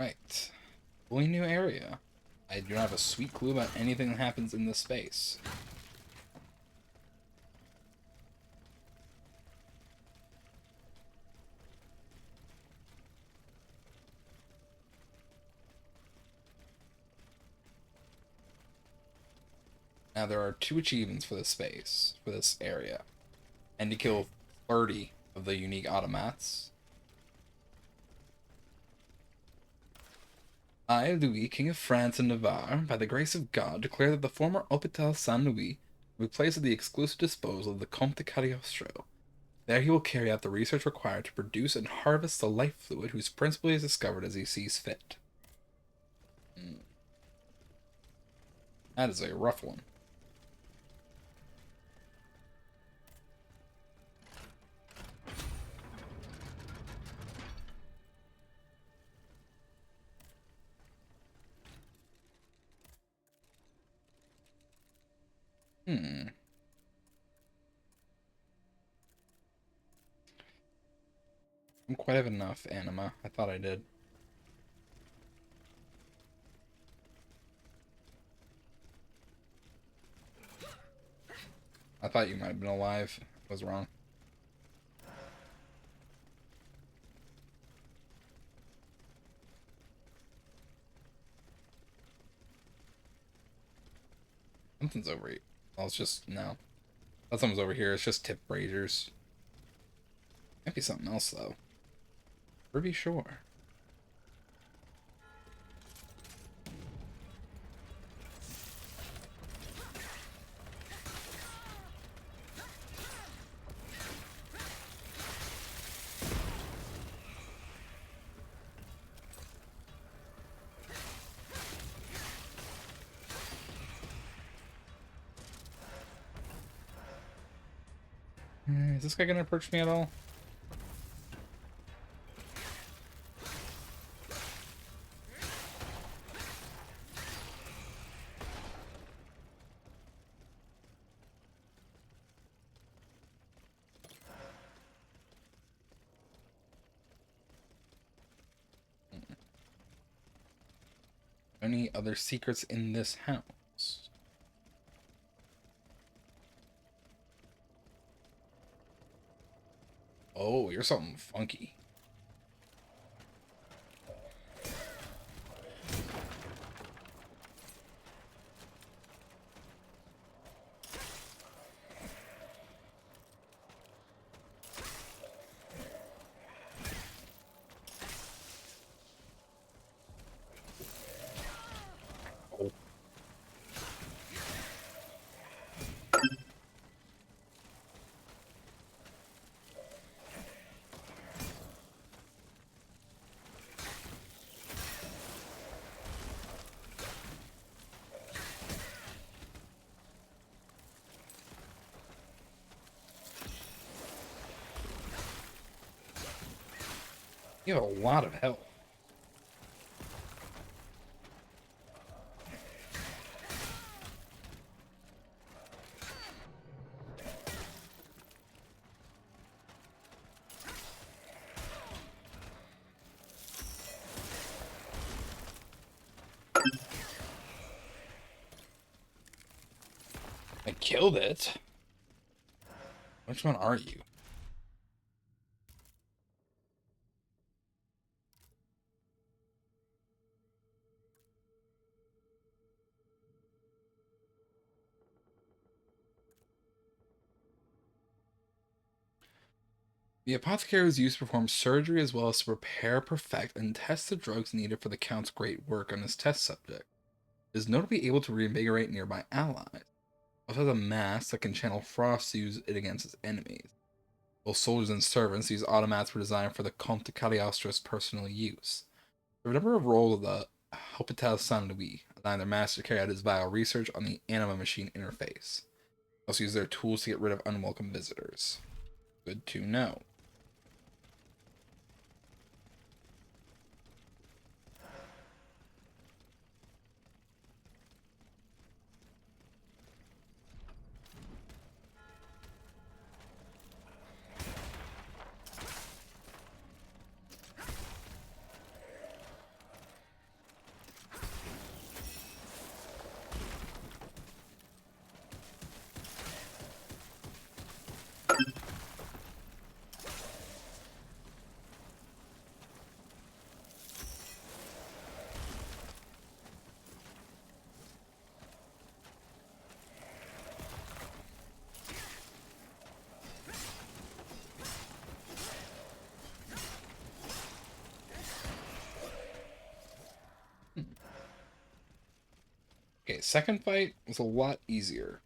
Right. Fully new area. I do not have a sweet clue about anything that happens in this space. Now there are 2 achievements for this space, for this area. And to kill 30 of the unique automats. I, Louis, King of France and Navarre, by the grace of God, declare that the former Hopital Saint-Louis will be placed at the exclusive disposal of the Comte de Cagliostro. There he will carry out the research required to produce and harvest the life fluid whose principle he has discovered as he sees fit. That is a rough one. Hmm. I don't quite have enough anima. I thought I did. I thought you might have been alive. I was wrong. Something's over here. Well, it's just, no. That something's over here. It's just tip braziers. Might be something else, though. Pretty sure. Is this guy gonna approach me at all? Any other secrets in this house? Oh, you're something funky. Oh. You have a lot of health. I killed it. Which one are you? The apothecary was used to perform surgery as well as to prepare, perfect, and test the drugs needed for the Count's great work on his test subject. It is notably able to reinvigorate nearby allies. Also has a mask that can channel frost to use it against its enemies. Both soldiers and servants, these automats were designed for the Comte de Cagliostro's personal use. There are a number of roles of the Hopital Saint-Louis, allowing their master to carry out his vital research on the anima machine interface. They also use their tools to get rid of unwelcome visitors. Good to know. Okay, second fight was a lot easier.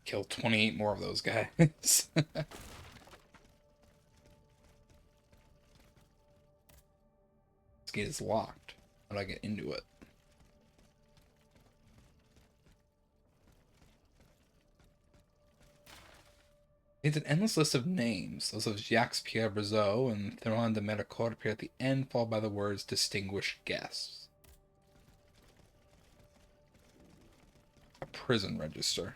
Kill 28 more of those guys. This gate is locked. How do I get into it? It's an endless list of names. Those of Jacques Pierre Briseau and Theron de Mericourt appear at the end, followed by the words distinguished guests. A prison register.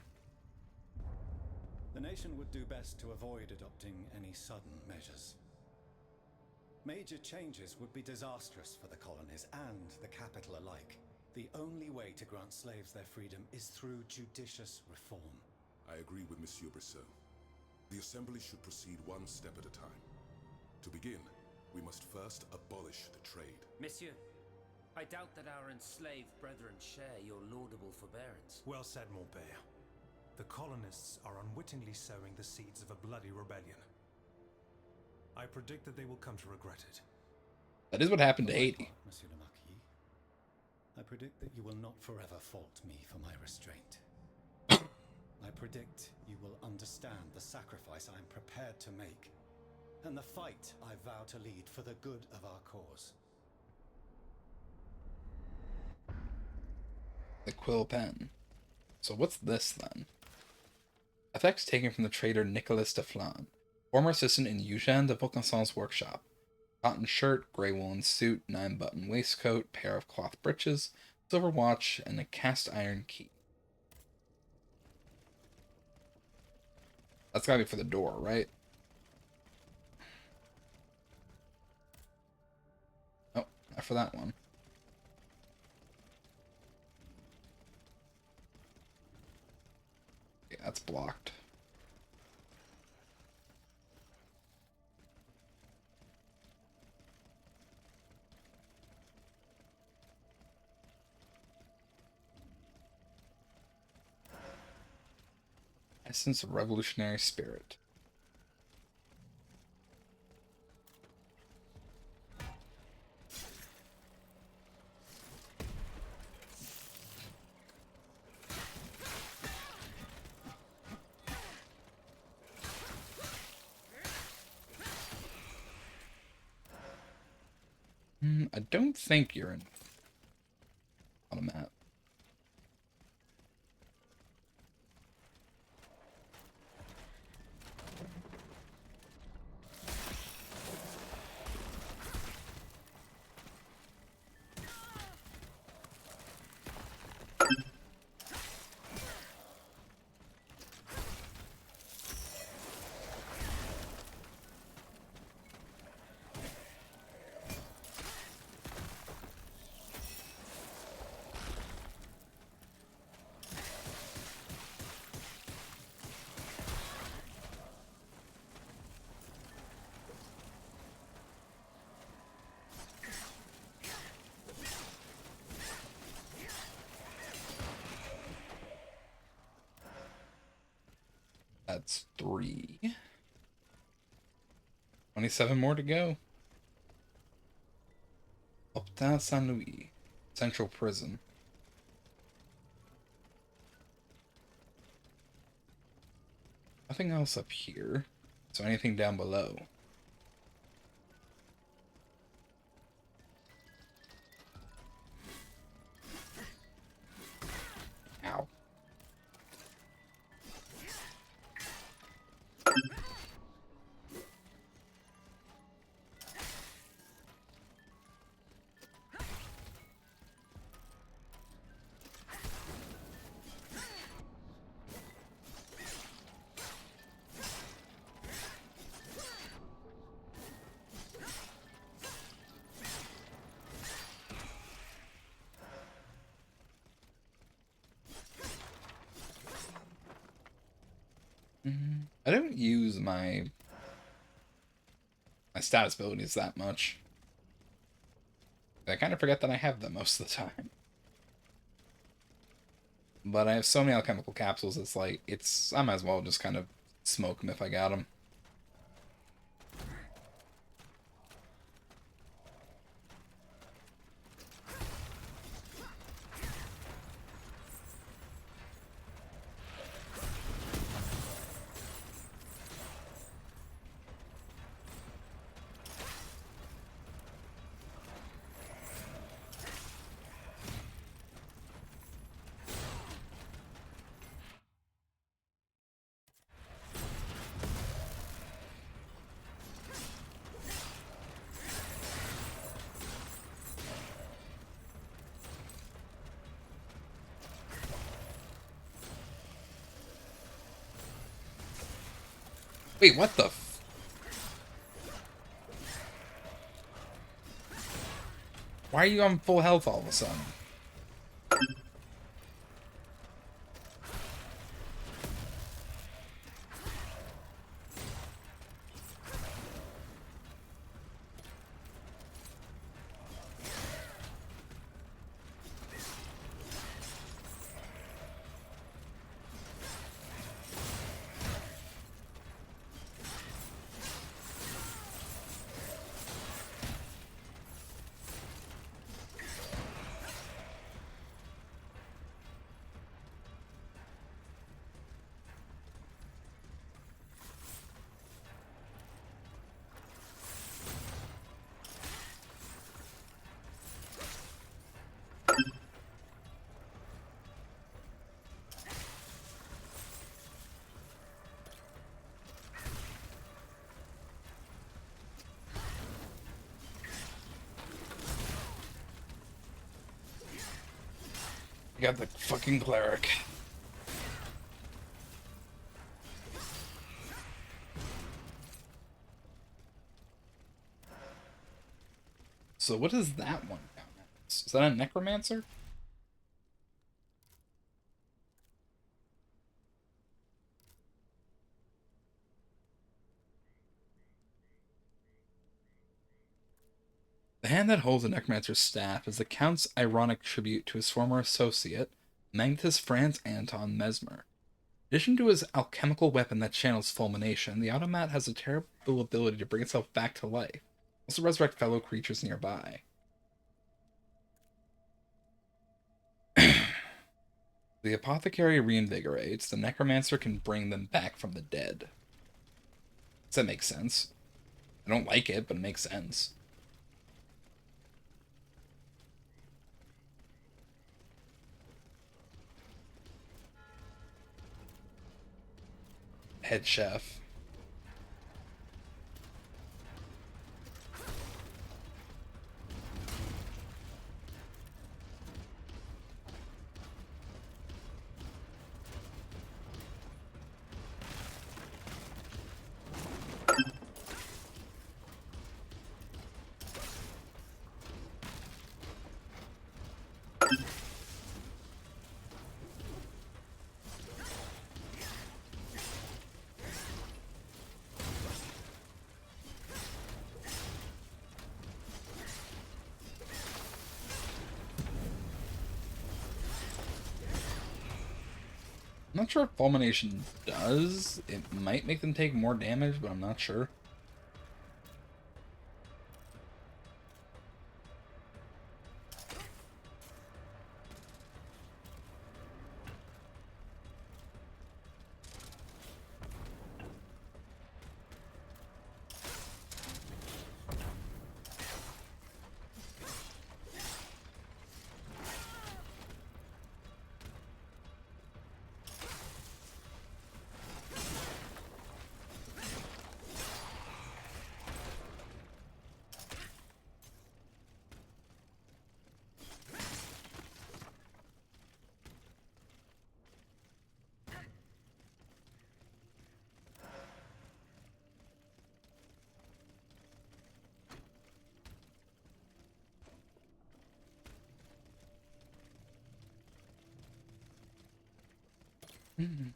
The nation would do best to avoid adopting any sudden measures. Major changes would be disastrous for the colonies and the capital alike. The only way to grant slaves their freedom is through judicious reform. I agree with Monsieur Briseau. The Assembly should proceed one step at a time. To begin, we must first abolish the trade. Monsieur, I doubt that our enslaved brethren share your laudable forbearance. Well said, mon père. The colonists are unwittingly sowing the seeds of a bloody rebellion. I predict that they will come to regret it. That is what happened to Haiti. Monsieur le Marquis, I predict that you will not forever fault me for my restraint. I predict you will understand the sacrifice I am prepared to make, and the fight I vow to lead for the good of our cause. The quill pen. So what's this then? Effects taken from the trader Nicolas de Flan, former assistant in Eugène de Vaucanson's workshop. Cotton shirt, gray woolen suit, 9-button waistcoat, pair of cloth breeches, silver watch, and a cast iron key. That's gotta be for the door, right? Oh, not for that one. Okay, that's blocked. Essence of revolutionary spirit. I don't think you're in automat. That's 3. 27 more to go. Hopital Saint-Louis, Central Prison. Nothing else up here. So anything down below? Ow. I don't use my status abilities that much. I kind of forget that I have them most of the time. But I have so many alchemical capsules, it's like, I might as well just kind of smoke them if I got them. Wait, what the f- Why are you on full health all of a sudden? I got the fucking cleric. So what is that one count as? Is that a necromancer? The hand that holds the necromancer's staff is the Count's ironic tribute to his former associate, Magnus Franz Anton Mesmer. In addition to his alchemical weapon that channels fulmination, the automat has a terrible ability to bring itself back to life, also resurrect fellow creatures nearby. The apothecary reinvigorates, the necromancer can bring them back from the dead. Does that make sense? I don't like it, but it makes sense. Head chef. I'm not sure what fulmination does. It might make them take more damage, but I'm not sure. Mm-hmm.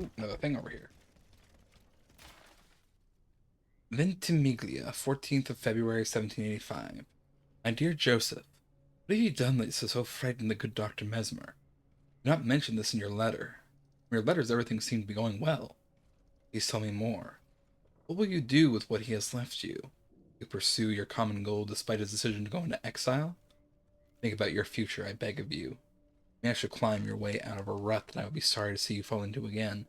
Ooh, another thing over here. Ventimiglia, 14th of February, 1785. My dear Joseph, what have you done that so frightened the good Dr. Mesmer? You not mention this in your letter. In your letters, everything seemed to be going well. Please tell me more. What will you do with what he has left you? You pursue your common goal despite his decision to go into exile? Think about your future, I beg of you. May I should climb your way out of a rut that I would be sorry to see you fall into again.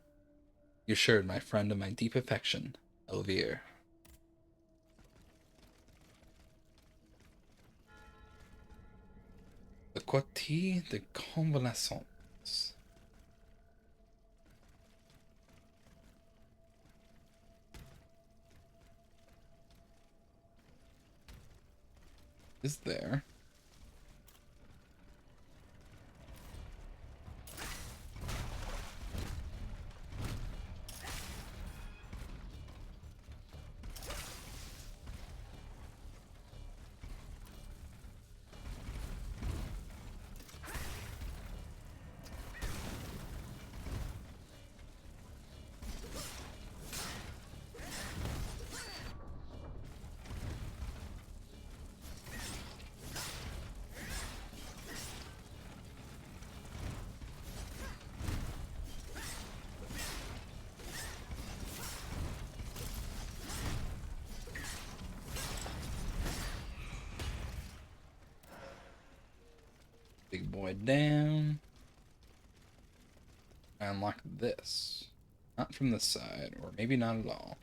Be assured, my friend, of my deep affection, Elvire. The Comte de Convalescence. Is there? Big boy down. I unlock this. Not from this side, or maybe not at all.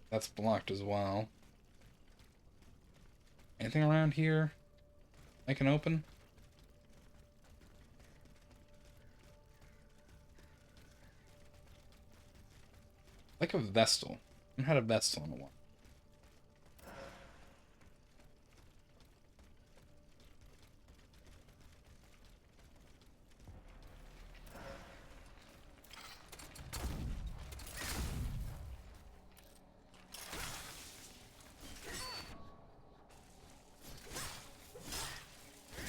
That's blocked as well. Anything around here I can open? Like a Vestal. I haven't had a Vestal in a while.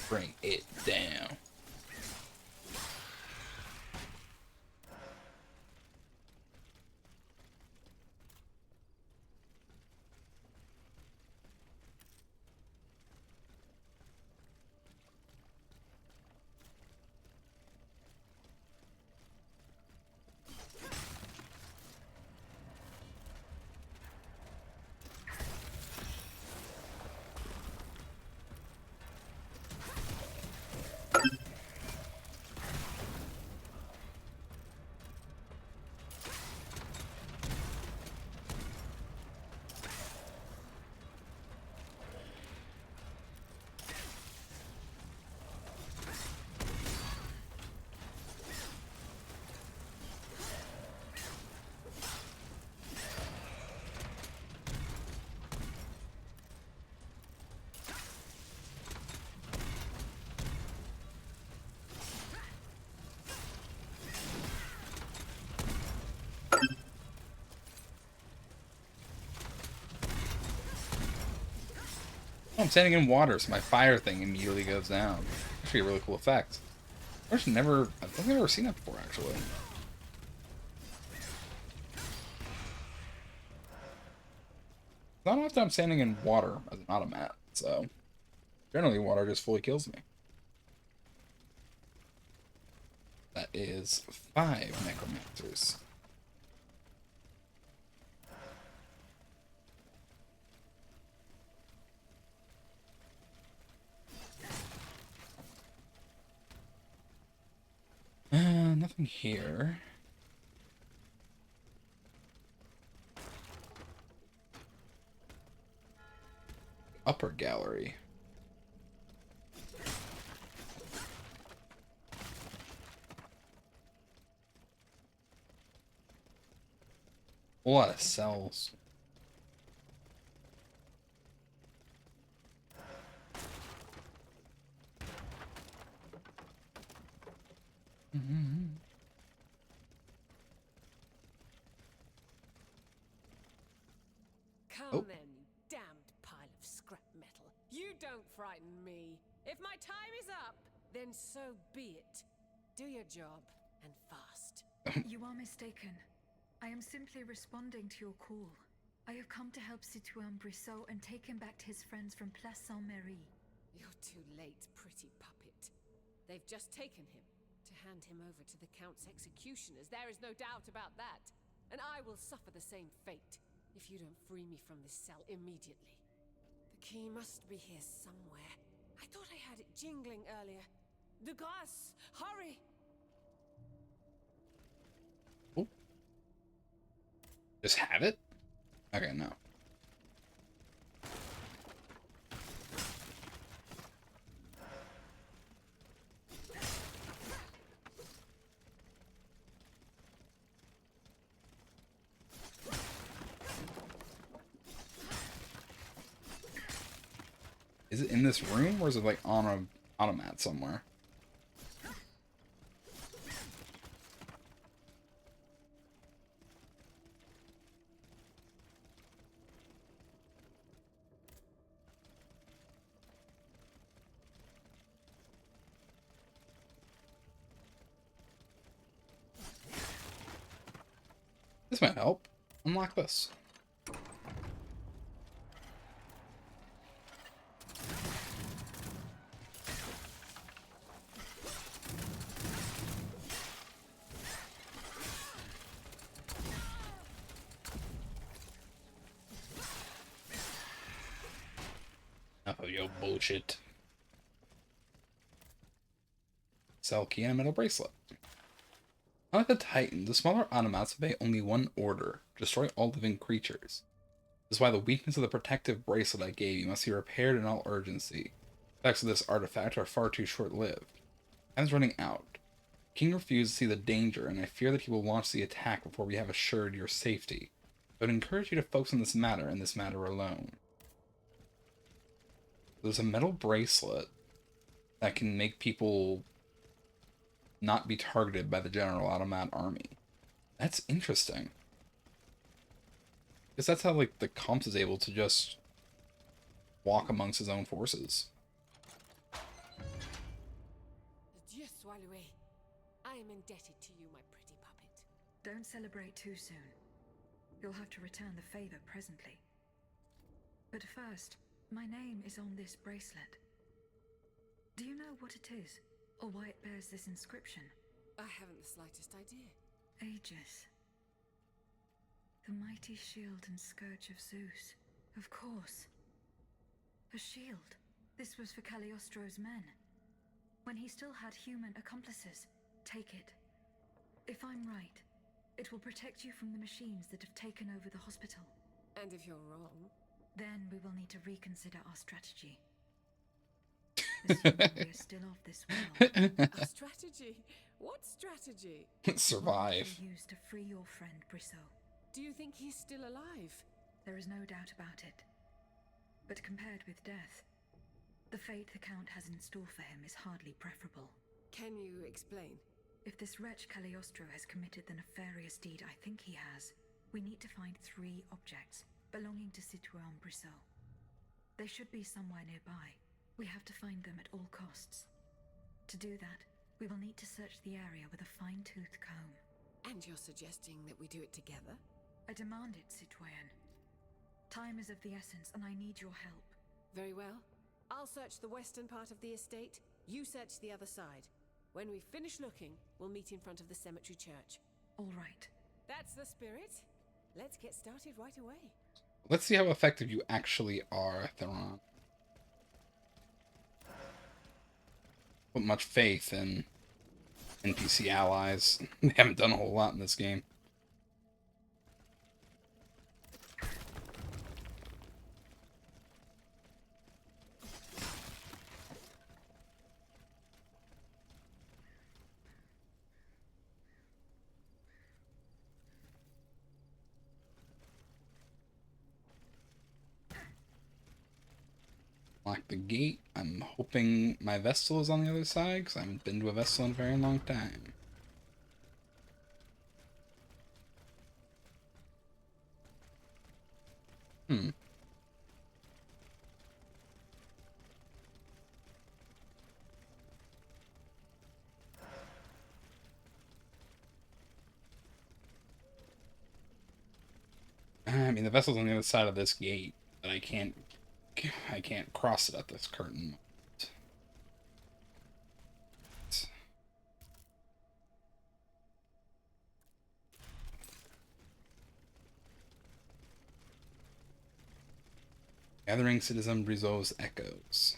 Bring it down. Oh, I'm standing in water, so my fire thing immediately goes down. Actually, a really cool effect. I don't think I've ever seen that before, actually. Not often I'm standing in water as an automat, so generally water just fully kills me. That is 5 necromancers. Nothing here. Upper gallery. A lot of cells. Come then, you damned pile of scrap metal. You don't frighten me. If my time is up, then so be it. Do your job, and fast. You are mistaken. I am simply responding to your call. I have come to help Citoyen Brissot and take him back to his friends from Place Saint-Marie. You're too late, pretty puppet. They've just taken him to hand him over to the Count's executioners. There is no doubt about that. And I will suffer the same fate if you don't free me from this cell immediately. The key must be here somewhere. I thought I had it jingling earlier. De grâce, hurry! Oh. Just have it? Okay, no. Is it in this room, or is it like on a automat somewhere? This might help. Unlock this. Enough of your bullshit. Cell key and a metal bracelet. Unlike the Titan, the smaller automats obey only one order: destroy all living creatures. This is why the weakness of the protective bracelet I gave you must be repaired in all urgency. The effects of this artifact are far too short-lived. Time is running out. King refused to see the danger, and I fear that he will launch the attack before we have assured your safety. I would encourage you to focus on this matter and this matter alone. There's a metal bracelet that can make people not be targeted by the general automat army. That's interesting. Because that's how, like, the Comte is able to just walk amongst his own forces. Dieu soit loué. I am indebted to you, my pretty puppet. Don't celebrate too soon. You'll have to return the favor presently. But first, my name is on this bracelet. Do you know what it is, or why it bears this inscription? I haven't the slightest idea. Aegis. The mighty shield and scourge of Zeus. Of course. A shield. This was for Cagliostro's men. When he still had human accomplices. Take it. If I'm right, it will protect you from the machines that have taken over the hospital. And if you're wrong? Then we will need to reconsider our strategy. Assuming we are still off this world. Our strategy? What strategy? Survive. What will you use to free your friend Brissot? Do you think he's still alive? There is no doubt about it. But compared with death, the fate the Count has in store for him is hardly preferable. Can you explain? If this wretch Cagliostro has committed the nefarious deed I think he has, we need to find 3 objects belonging to Citoyen Brissot. They should be somewhere nearby. We have to find them at all costs. To do that, we will need to search the area with a fine-toothed comb. And you're suggesting that we do it together? I demand it, Citoyen. Time is of the essence, and I need your help. Very well. I'll search the western part of the estate. You search the other side. When we finish looking, we'll meet in front of the cemetery church. All right. That's the spirit. Let's get started right away. Let's see how effective you actually are, Theron. Put much faith in NPC allies. They haven't done a whole lot in this game. Lock the gate. I'm hoping my Vestal is on the other side, because I haven't been to a Vestal in a very long time. I mean, mean, the vessel's on the other side of this gate, but I can't cross it at this current moment. Gathering citizen Brizo's echoes.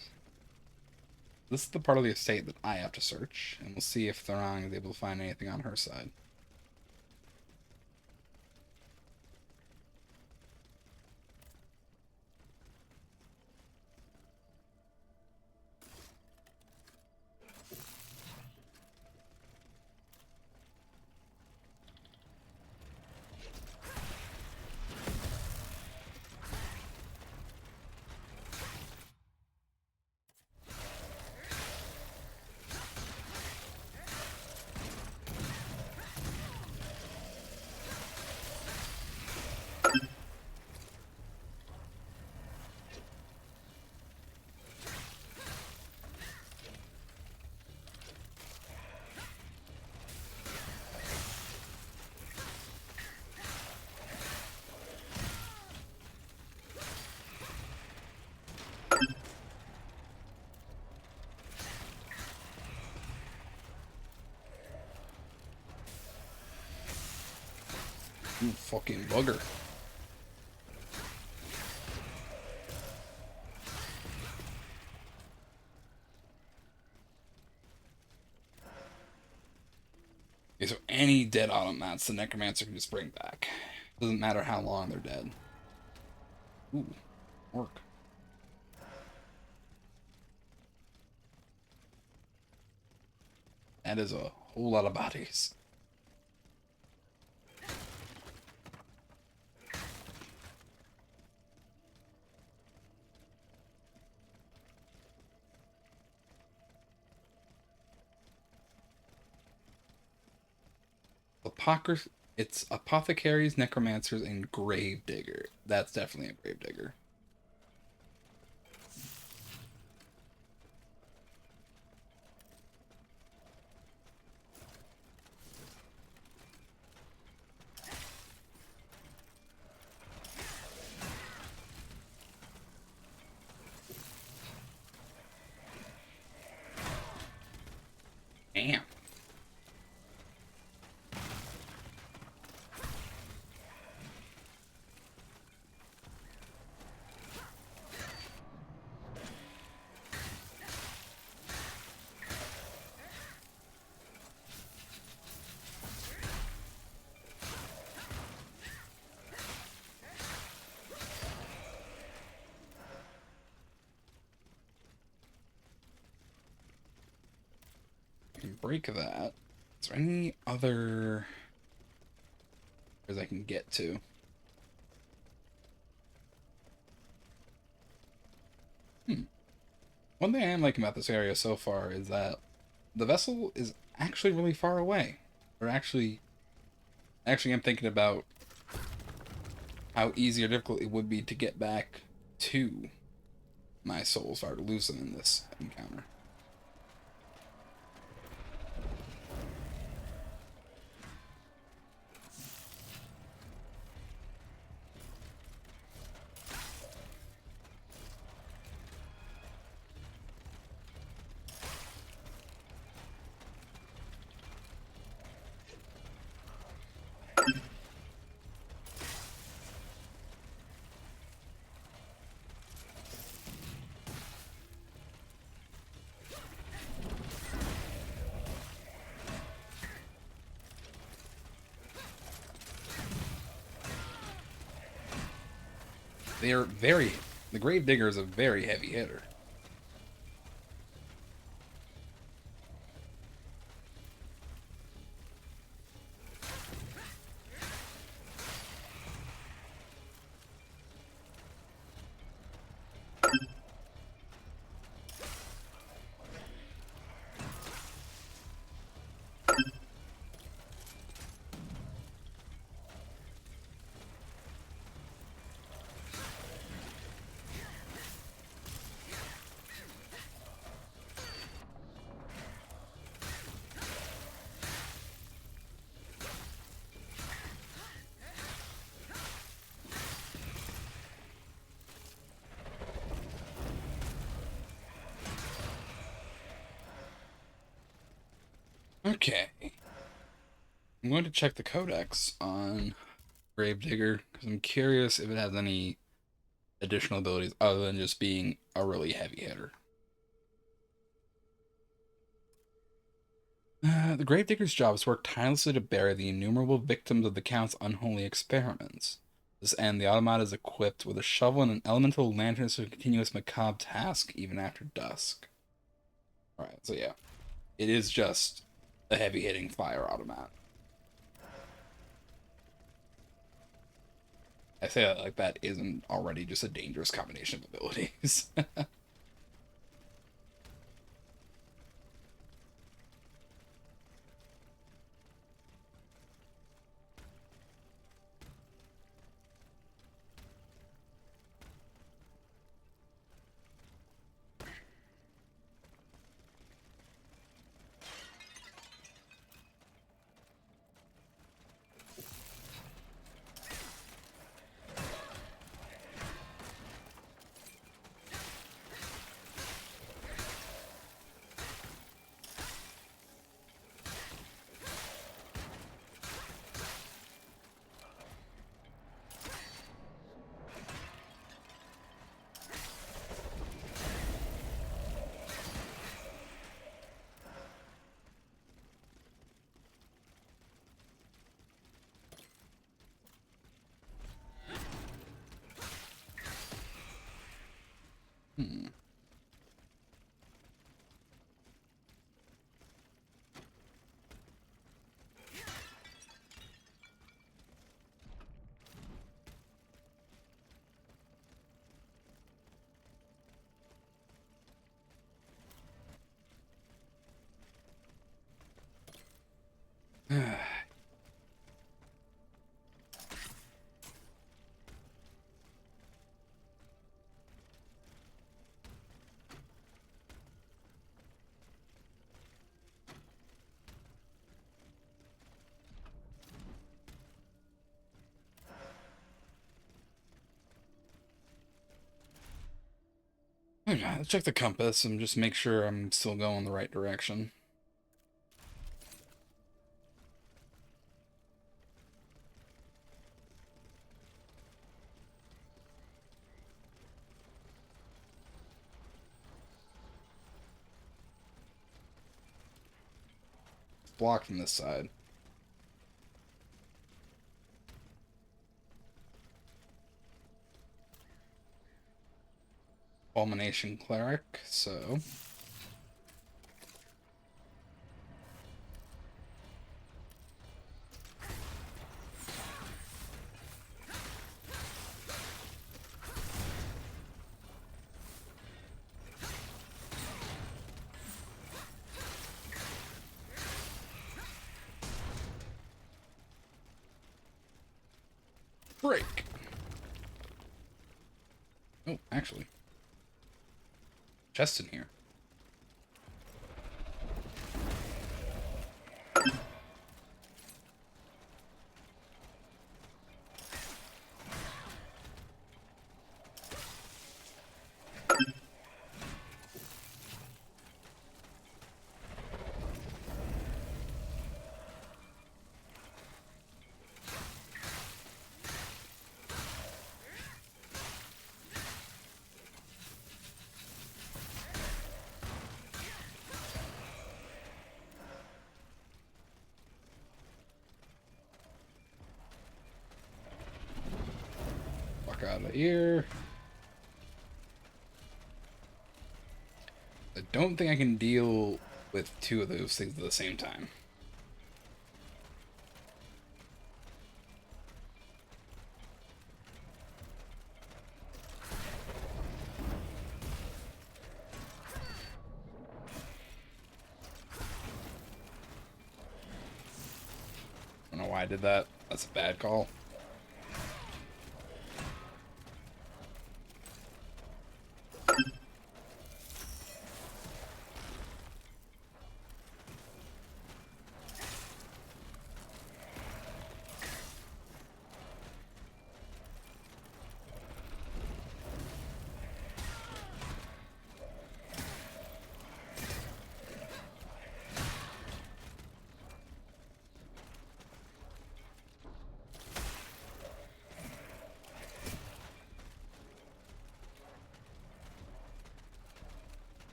This is the part of the estate that I have to search, and we'll see if Thorang is able to find anything on her side. You fucking bugger. Okay, so any dead automats the necromancer can just bring back. Doesn't matter how long they're dead. Ooh, work. That is a whole lot of bodies. It's apothecaries, necromancers, and gravedigger. That's definitely a gravedigger. Damn. Break that. Is there any other areas I can get to? One thing I am liking about this area so far is that the vessel is actually really far away. Or actually I'm thinking about how easy or difficult it would be to get back to my soul if I were to lose them in this encounter. The Gravedigger is a very heavy hitter. Okay. I'm going to check the codex on Gravedigger because I'm curious if it has any additional abilities other than just being a really heavy hitter. The Gravedigger's job is to work tirelessly to bury the innumerable victims of the Count's unholy experiments. To this end, the automat is equipped with a shovel and an elemental lantern to continue its macabre task even after dusk. Alright, so yeah. It is just a heavy-hitting fire automat. I say that like that isn't already just a dangerous combination of abilities. Hmm. Okay, let's check the compass and just make sure I'm still going the right direction. Blocked from this side. Fulmination Cleric, so... Break! Oh, actually. Chest in here. Out of here. I don't think I can deal with two of those things at the same time. I don't know why I did that. That's a bad call.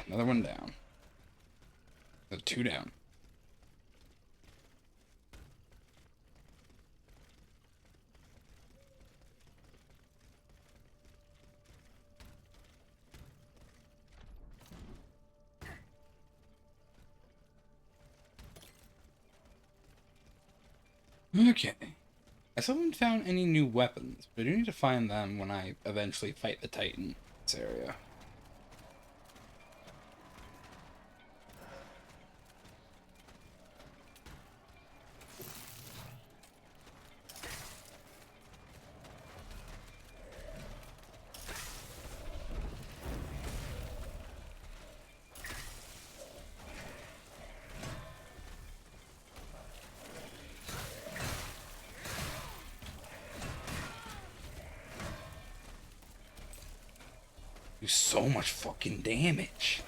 Another one down. Two down. Okay. I still haven't found any new weapons, but I do need to find them when I eventually fight the Titan in this area. Do so much fucking damage.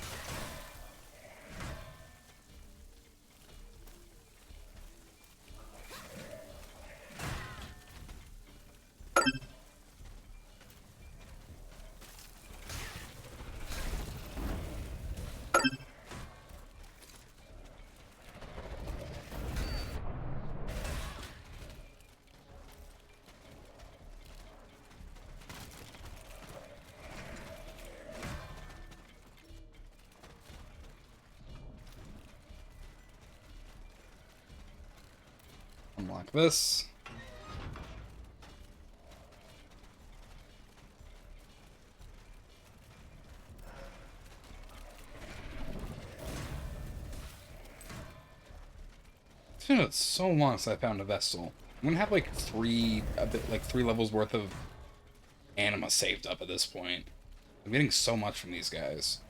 Unlock this. It's been so long since I found a vessel. I'm gonna have like three levels worth of anima saved up at this point. I'm getting so much from these guys.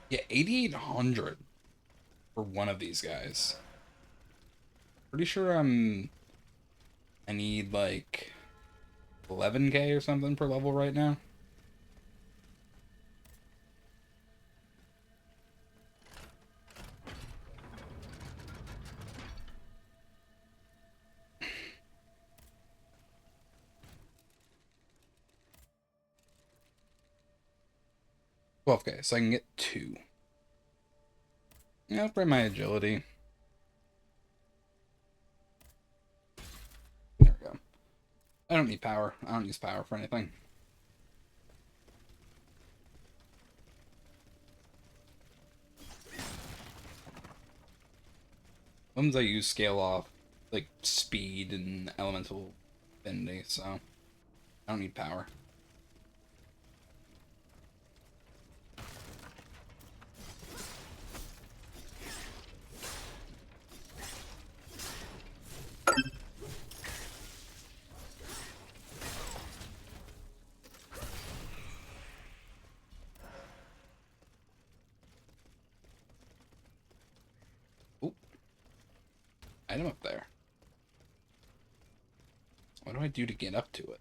Yeah, 8,800 for one of these guys. Pretty sure I need like 11k or something per level right now. Okay, so I can get 2. Yeah, I'll bring my agility. There we go. I don't need power. I don't use power for anything. Ones I use scale off, like speed and elemental affinity, so I don't need power. Item up there. What do I do to get up to it?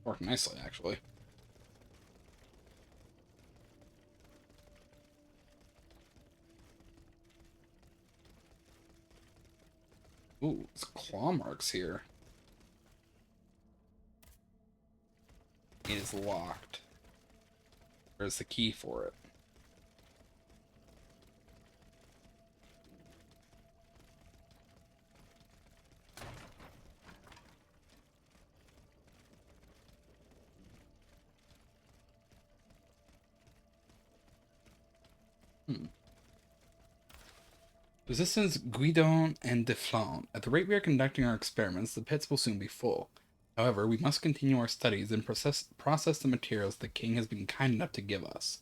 Worked nicely, actually. Ooh, it's claw marks here. It is locked. Where's the key for it? Resistance Guidon and Deflaun. At the rate we are conducting our experiments, the pits will soon be full. However, we must continue our studies and process the materials the king has been kind enough to give us.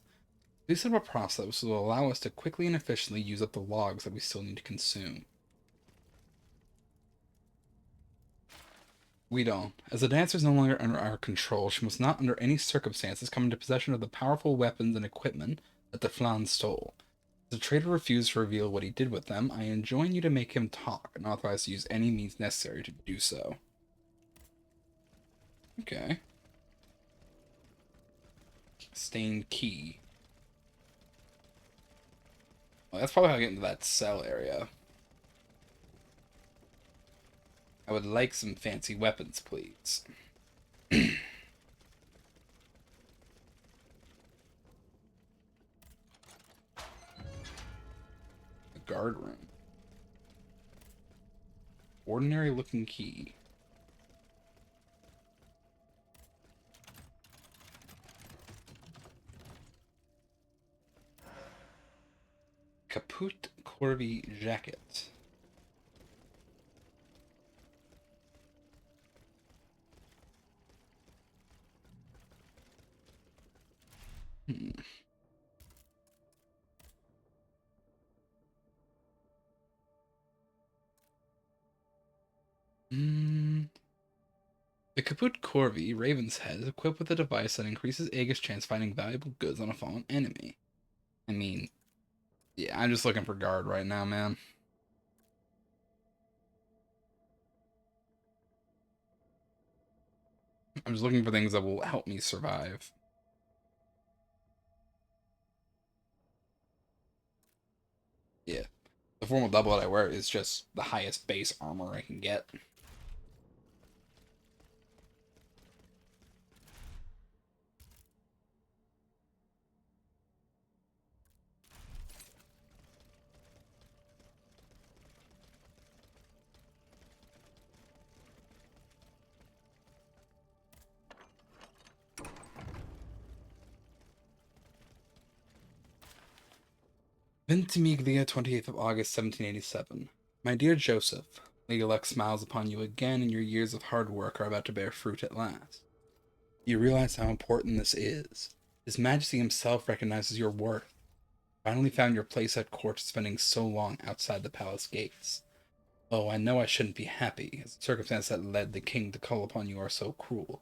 This sort of a process will allow us to quickly and efficiently use up the logs that we still need to consume. Guidon. As the dancer is no longer under our control, she must not under any circumstances come into possession of the powerful weapons and equipment that Deflaun stole. As the traitor refused to reveal what he did with them, I enjoin you to make him talk and authorize to use any means necessary to do so. Okay. Stained key. Well, that's probably how I get into that cell area. I would like some fancy weapons, please. The guard room. Ordinary looking key. Caput Corby jacket. The Caput Corby, Raven's Head, is equipped with a device that increases Aegis' chance finding valuable goods on a fallen enemy. I mean, yeah, I'm just looking for guard right now, man. I'm just looking for things that will help me survive. Yeah. The formal doublet I wear is just the highest base armor I can get. Ventimiglia, 28th of August, 1787. My dear Joseph, Lady Luck smiles upon you again, and your years of hard work are about to bear fruit at last. You realize how important this is. His Majesty himself recognizes your worth. Finally found your place at court, spending so long outside the palace gates. Oh, I know I shouldn't be happy, as the circumstance that led the king to call upon you are so cruel.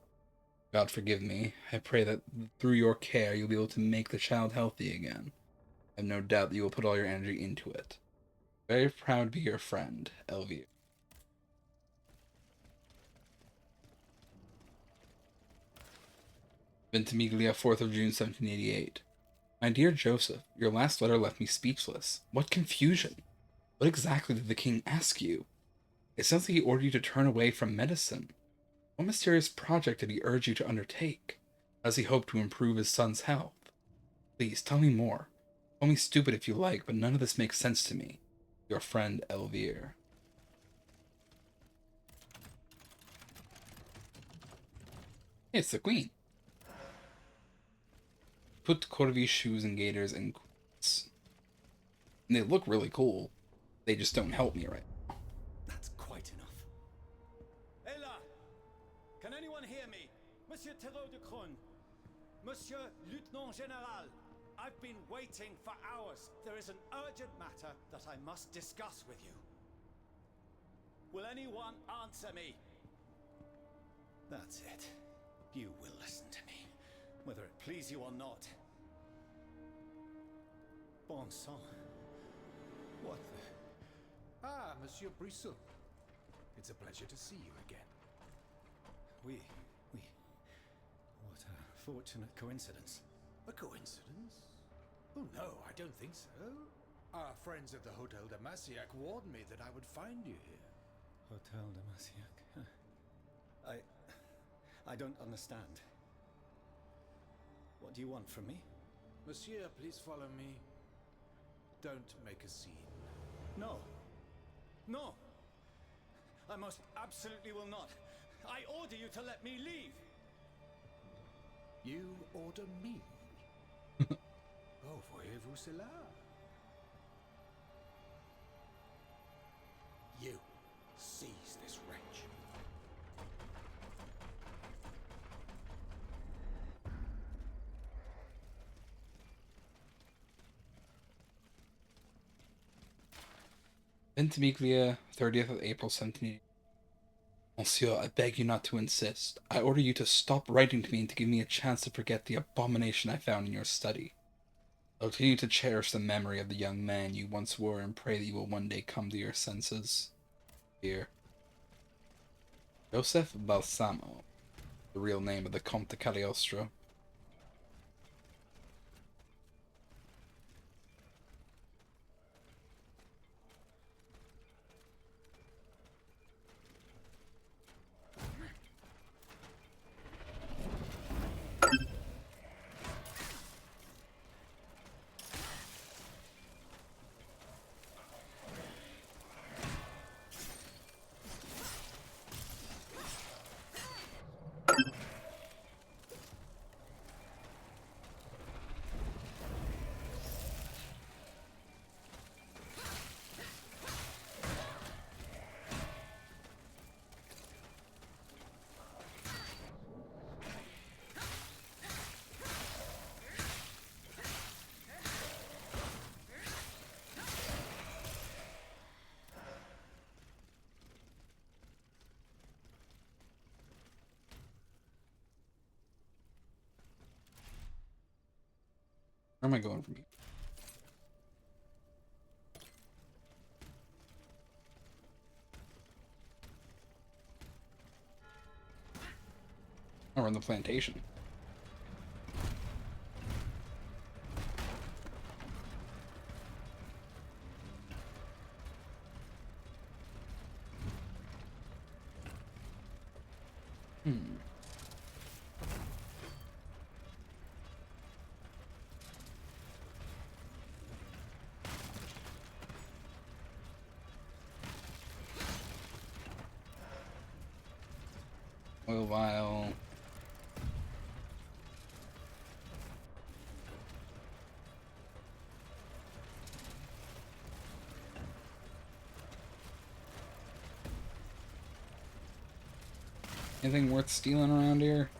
God forgive me. I pray that through your care you'll be able to make the child healthy again. I have no doubt that you will put all your energy into it. Very proud to be your friend, Elvire. Ventimiglia, 4th of June, 1788. My dear Joseph, your last letter left me speechless. What confusion! What exactly did the king ask you? It sounds like he ordered you to turn away from medicine. What mysterious project did he urge you to undertake? How does he hope to improve his son's health? Please, tell me more. Call me stupid if you like, but none of this makes sense to me. Your friend, Elvire. Hey, it's the queen. Put Corvi shoes and gaiters and boots. And they look really cool. They just don't help me right now. That's quite enough. Ella! Can anyone hear me? Monsieur Terreau de Cron. Monsieur Lieutenant General. I've been waiting for hours. There is an urgent matter that I must discuss with you. Will anyone answer me? That's it. You will listen to me, whether it please you or not. Bon sang. What the... Ah, Monsieur Brisson. It's a pleasure to see you again. We... What a fortunate coincidence. A coincidence? Oh no, I don't think so. Our friends at the Hotel de Massiac warned me that I would find you here. Hotel de Massiac. I don't understand. What do you want from me? Monsieur, please follow me. Don't make a scene. No. No! I most absolutely will not. I order you to let me leave! You order me? Oh, voyez-vous cela? Ventimiglia, 30th of April, 1780. Monsieur, I beg you not to insist. I order you to stop writing to me and to give me a chance to forget the abomination I found in your study. I'll continue to cherish the memory of the young man you once were and pray that you will one day come to your senses. Here. Joseph Balsamo, the real name of the Comte de Cagliostro. Where am I going from here? Oh, we're in the plantation. Oil vial. Anything worth stealing around here?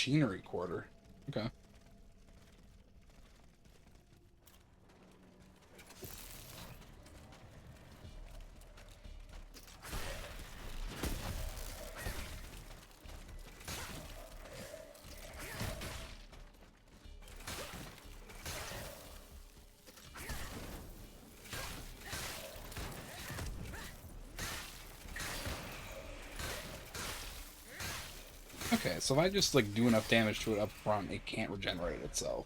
Machinery quarter. Okay. Okay, so if I just like do enough damage to it up front, it can't regenerate itself.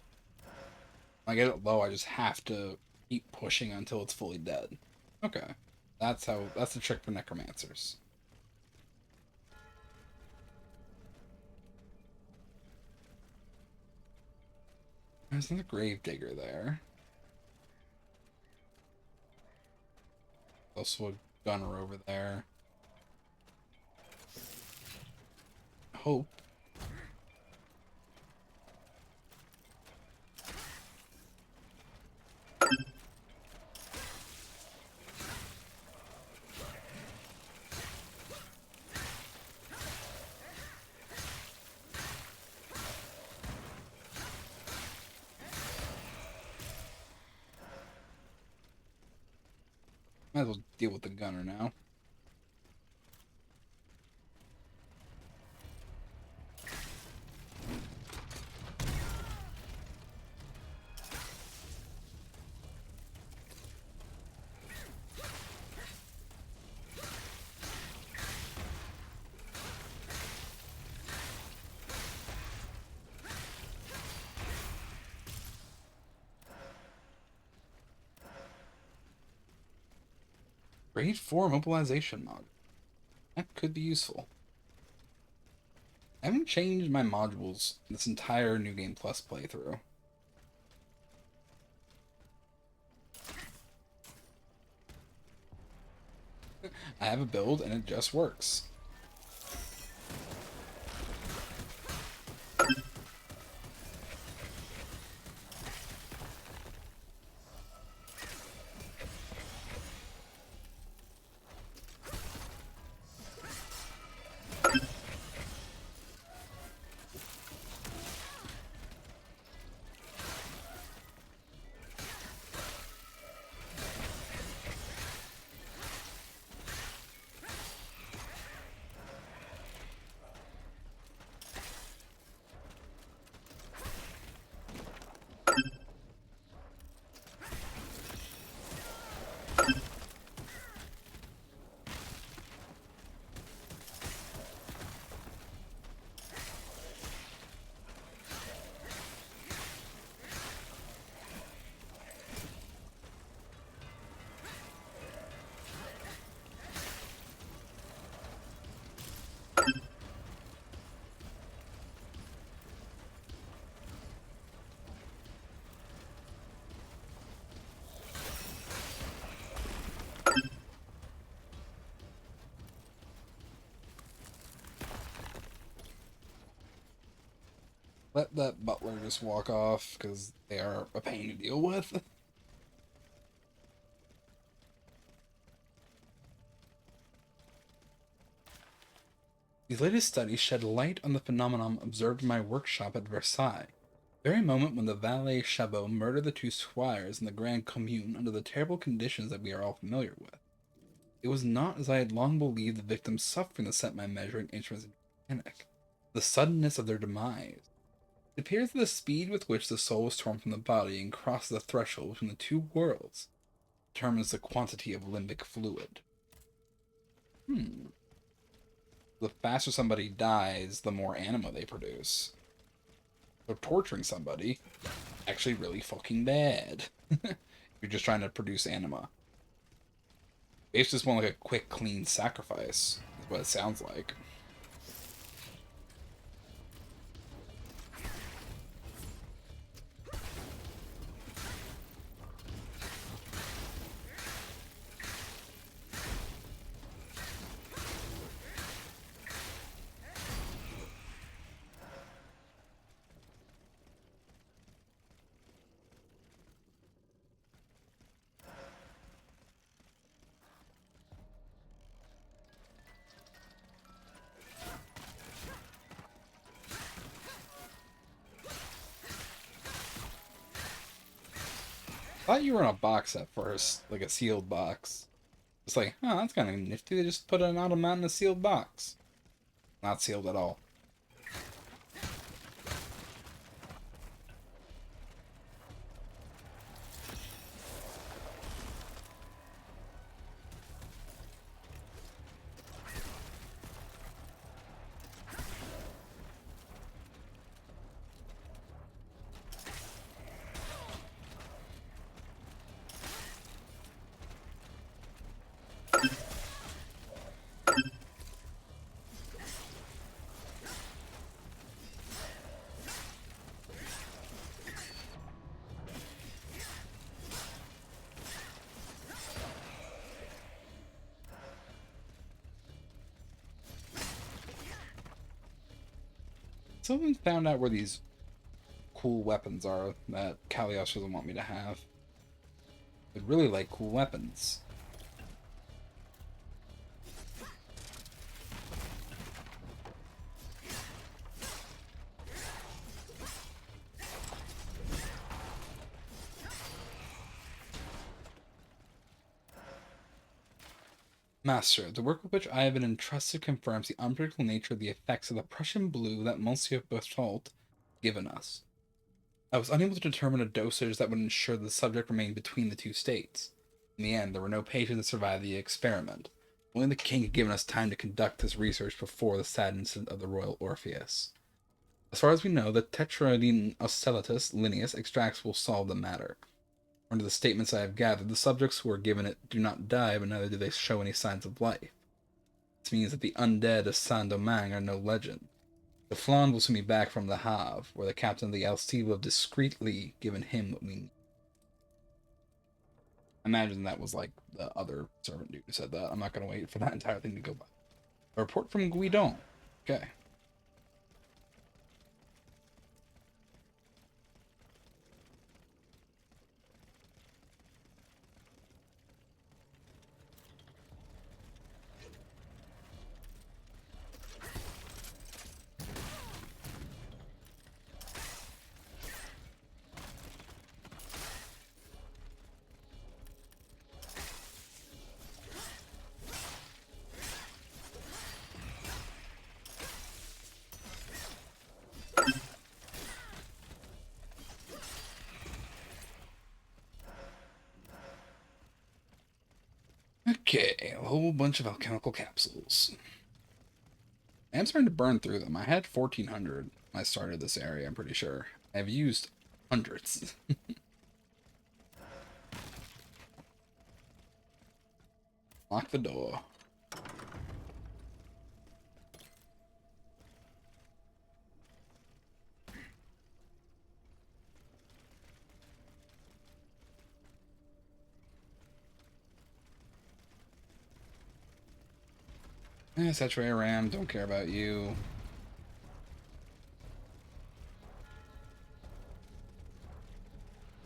When I get it low, I just have to keep pushing until it's fully dead. Okay. That's the trick for necromancers. There's another grave digger there. Also a gunner over there. Hope. Might as well deal with the gunner now. Grade 4 mobilization mod. That could be useful. I haven't changed my modules this entire New Game Plus playthrough. I have a build and it just works. Let that butler just walk off, because they are a pain to deal with. These latest studies shed light on the phenomenon observed in my workshop at Versailles, the very moment when the valet Chabot murdered the two squires in the Grand Commune under the terrible conditions that we are all familiar with. It was not, as I had long believed, the victims suffering that set my measuring instruments into panic. The suddenness of their demise. It appears that the speed with which the soul was torn from the body and crosses the threshold between the two worlds determines the quantity of limbic fluid. The faster somebody dies, the more anima they produce. So torturing somebody, actually really fucking bad. You're just trying to produce anima. It's just more like a quick, clean sacrifice, is what it sounds like. I thought you were in a box at first, like a sealed box. It's like, huh, that's kind of nifty. They just put an automat in a sealed box. Not sealed at all. Someone found out where these cool weapons are that Cagliostro doesn't want me to have. I'd really like cool weapons. Master, the work with which I have been entrusted confirms the unpredictable nature of the effects of the Prussian blue that Monsieur Berthold given us. I was unable to determine a dosage that would ensure the subject remained between the two states. In the end, there were no patients that survived the experiment. Only the king had given us time to conduct this research before the sad incident of the Royal Orpheus. As far as we know, the Tetraidine ocellatus lineus extracts will solve the matter. Under the statements I have gathered, the subjects who are given it do not die, but neither do they show any signs of life. This means that the undead of Saint-Domingue are no legend. The Flan will send me back from the Havre, where the captain of the Alcide will have discreetly given him what we need. I imagine that was like the other servant dude who said that. I'm not going to wait for that entire thing to go by. A report from Guidon. Okay. Okay, a whole bunch of alchemical capsules. I am starting to burn through them. I had 1,400 when I started this area, I'm pretty sure. I've used hundreds. Lock the door. Saturate RAM, don't care about you.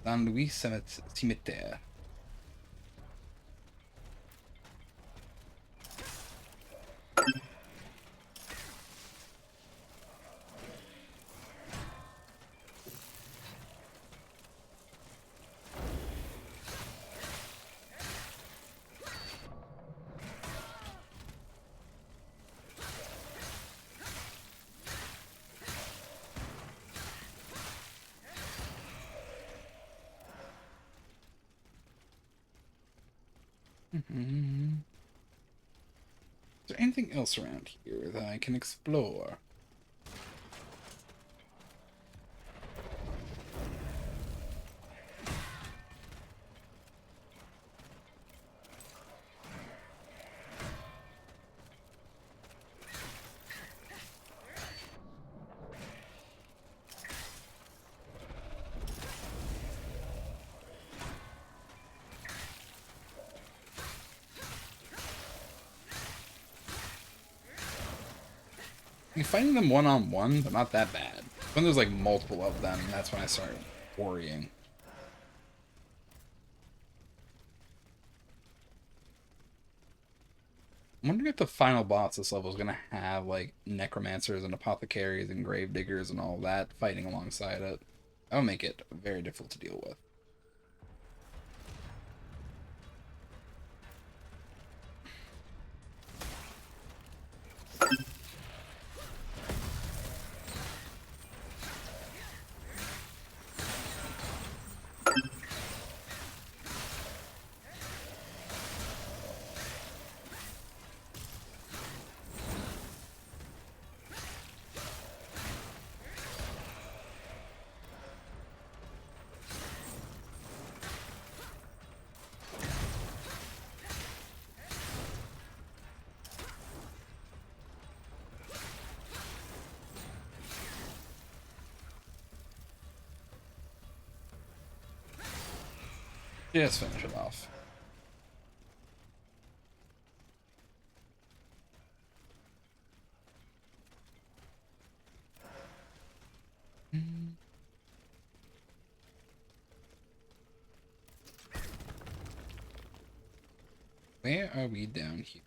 Saint-Louis Cimetière. Is there anything else around here that I can explore? Fighting them one-on-one, they're not that bad. When there's like multiple of them, that's when I start worrying. I'm wondering if the final boss this level is going to have like necromancers and apothecaries and gravediggers and all that fighting alongside it. That would make it very difficult to deal with. Just finish it off. Where are we down here?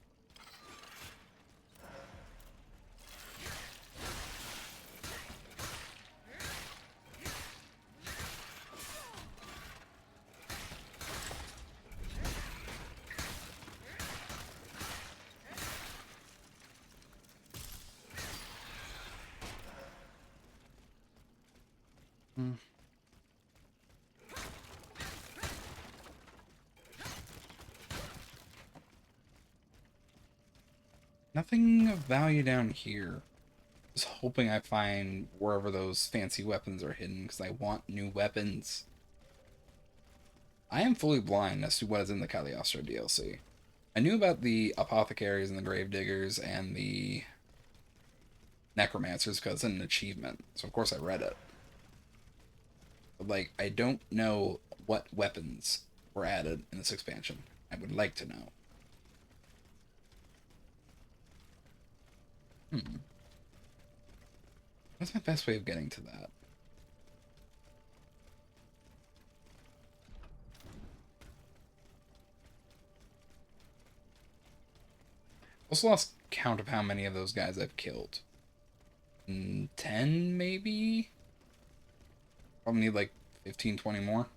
Nothing of value down here. Just hoping I find wherever those fancy weapons are hidden, because I want new weapons. I am fully blind as to what is in the Cagliostro DLC. I knew about the apothecaries and the gravediggers and the necromancers because it's an achievement. So of course I read it. But like, I don't know what weapons were added in this expansion. I would like to know. What's my best way of getting to that? Also lost count of how many of those guys I've killed. 10 maybe? Probably need like 15, 20 more.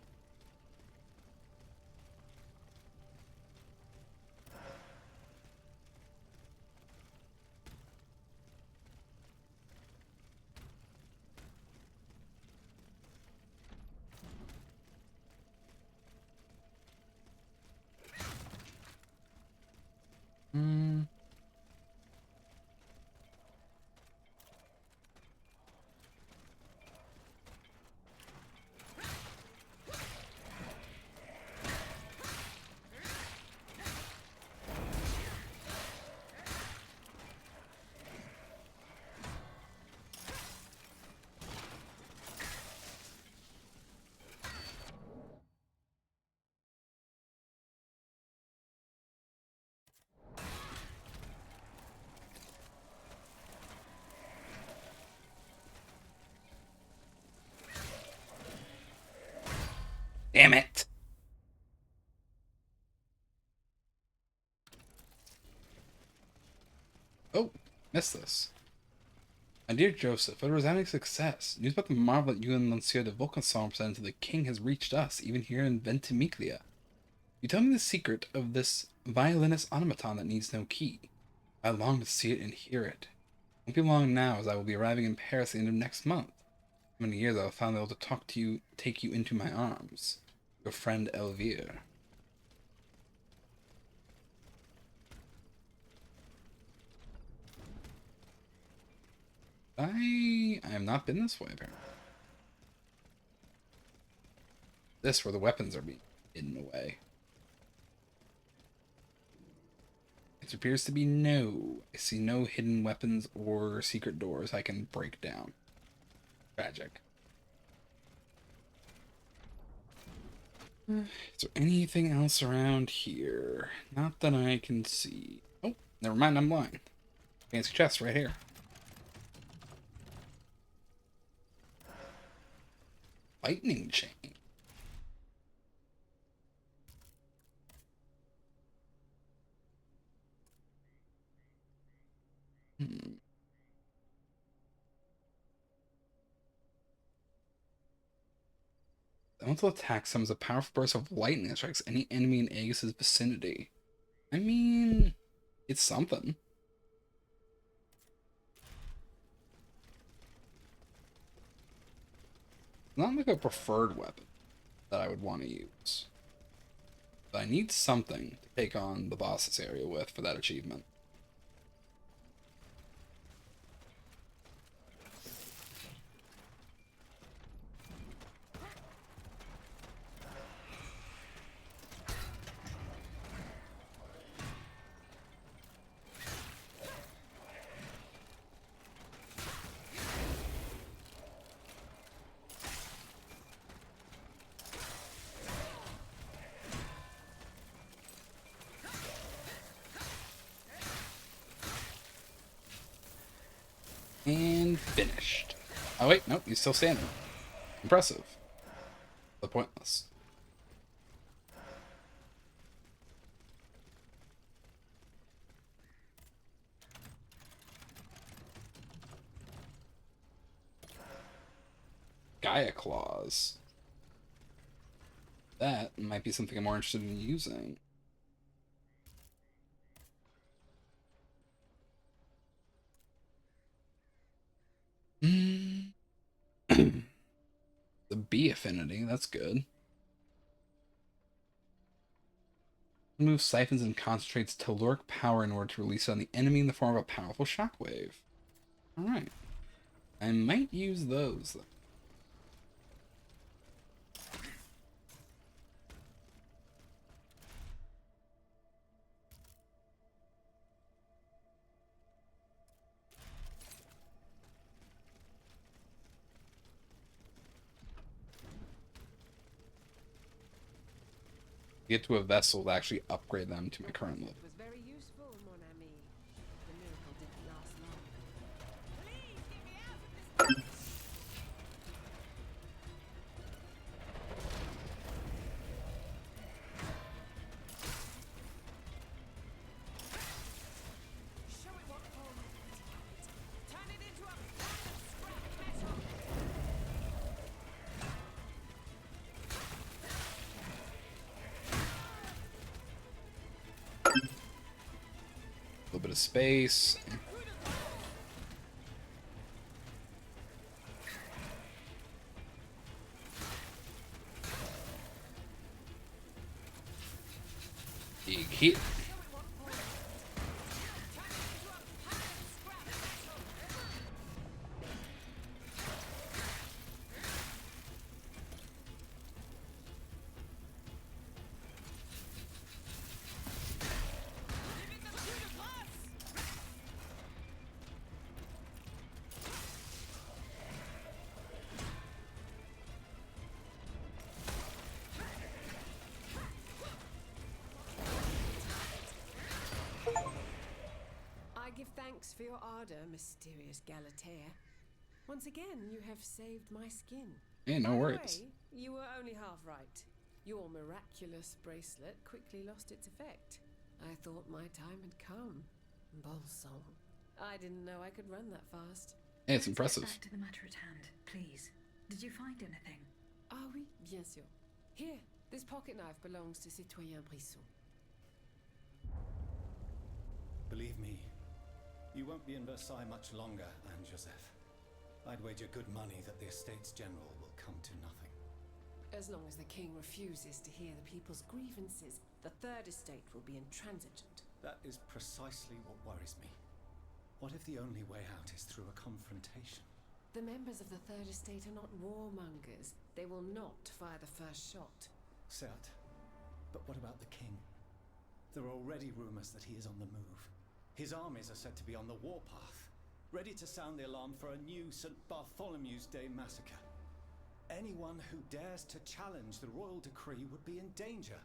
Hmm. Damn it! Oh, missed this. My dear Joseph, a resounding success. News about the marvel that you and Monsieur de Vaucanson presented to the king has reached us, even here in Ventimiglia. You tell me the secret of this violinist automaton that needs no key. I long to see it and hear it. It won't be long now, as I will be arriving in Paris at the end of next month. In many years I will finally be able to talk to you, take you into my arms. Your friend Elvire. I have not been this way, apparently. This, where the weapons are being hidden away. It appears to be no. I see no hidden weapons or secret doors I can break down. Tragic. Is there anything else around here? Not that I can see. Oh, never mind, I'm blind. Fancy chest right here. Lightning chain. Elemental attack summons a powerful burst of lightning that strikes any enemy in Aegis' vicinity. I mean, it's something. Not like a preferred weapon that I would want to use. But I need something to take on the boss's area with for that achievement. And finished. Oh wait, nope, he's still standing. Impressive. But pointless. Gaia Claws. That might be something I'm more interested in using. The B affinity, that's good. Remove siphons and concentrates telluric power in order to release it on the enemy in the form of a powerful shockwave. Alright. I might use those, though. Get to a vessel to actually upgrade them to my current level. It was very useful, mon ami. The miracle didn't last long. Please get me out of this. Show it what form it has. Turn it into a pile of scrap metal. A little bit of space. Big hit. I give thanks for your ardor, mysterious Galatea. Once again, you have saved my skin. Hey, no By the worries. way, you were only half right. Your miraculous bracelet quickly lost its effect. I thought my time had come. Bon sang. I didn't know I could run that fast. Hey, it's Let's impressive. Get back to the matter at hand, please. Did you find anything? Ah oui, bien sûr. Here, this pocket knife belongs to Citoyen Brisson. Believe me, you won't be in Versailles much longer, Anne Joseph. I'd wager good money that the Estates General will come to nothing. As long as the king refuses to hear the people's grievances, the Third Estate will be intransigent. That is precisely what worries me. What if the only way out is through a confrontation? The members of the Third Estate are not warmongers. They will not fire the first shot. Certes. But what about the king? There are already rumors that he is on the move. His armies are said to be on the warpath, ready to sound the alarm for a new St. Bartholomew's Day massacre. Anyone who dares to challenge the royal decree would be in danger.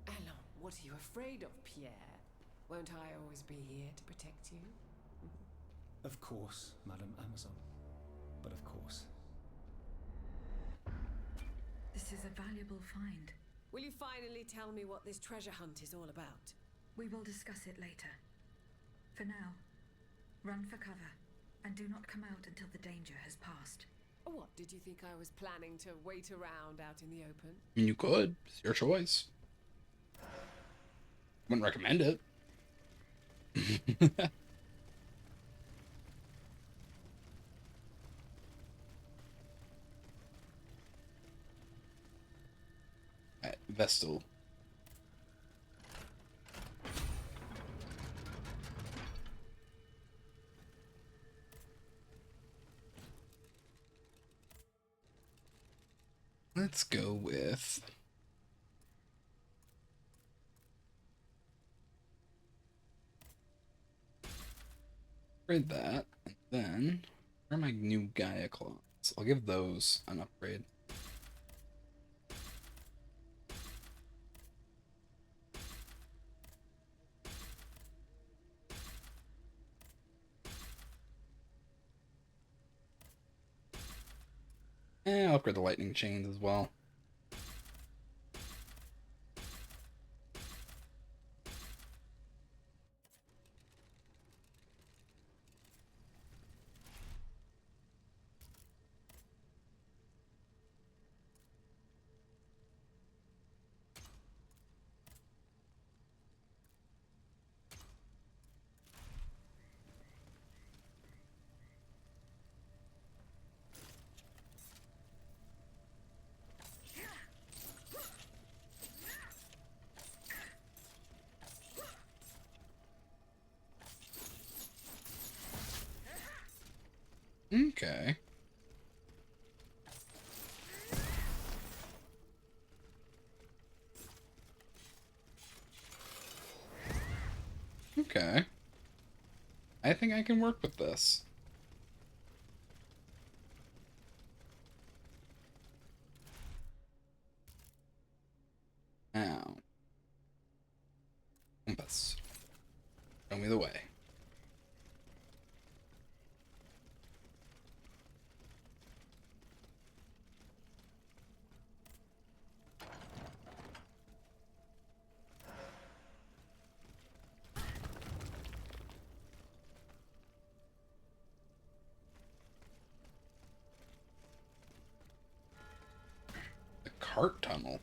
Allons, what are you afraid of, Pierre? Won't I always be here to protect you? Of course, Madame Amazon. But of course. This is a valuable find. Will you finally tell me what this treasure hunt is all about? We will discuss it later. For now, run for cover, and do not come out until the danger has passed. What, did you think I was planning to wait around out in the open? I mean, you could. It's your choice. Wouldn't recommend it. Alright, Vestal. Let's go with upgrade that, and then where are my new Gaia claws? I'll give those an upgrade. I'll upgrade the lightning chains as well. Okay. Okay. I think I can work with this. Now, cart tunnel.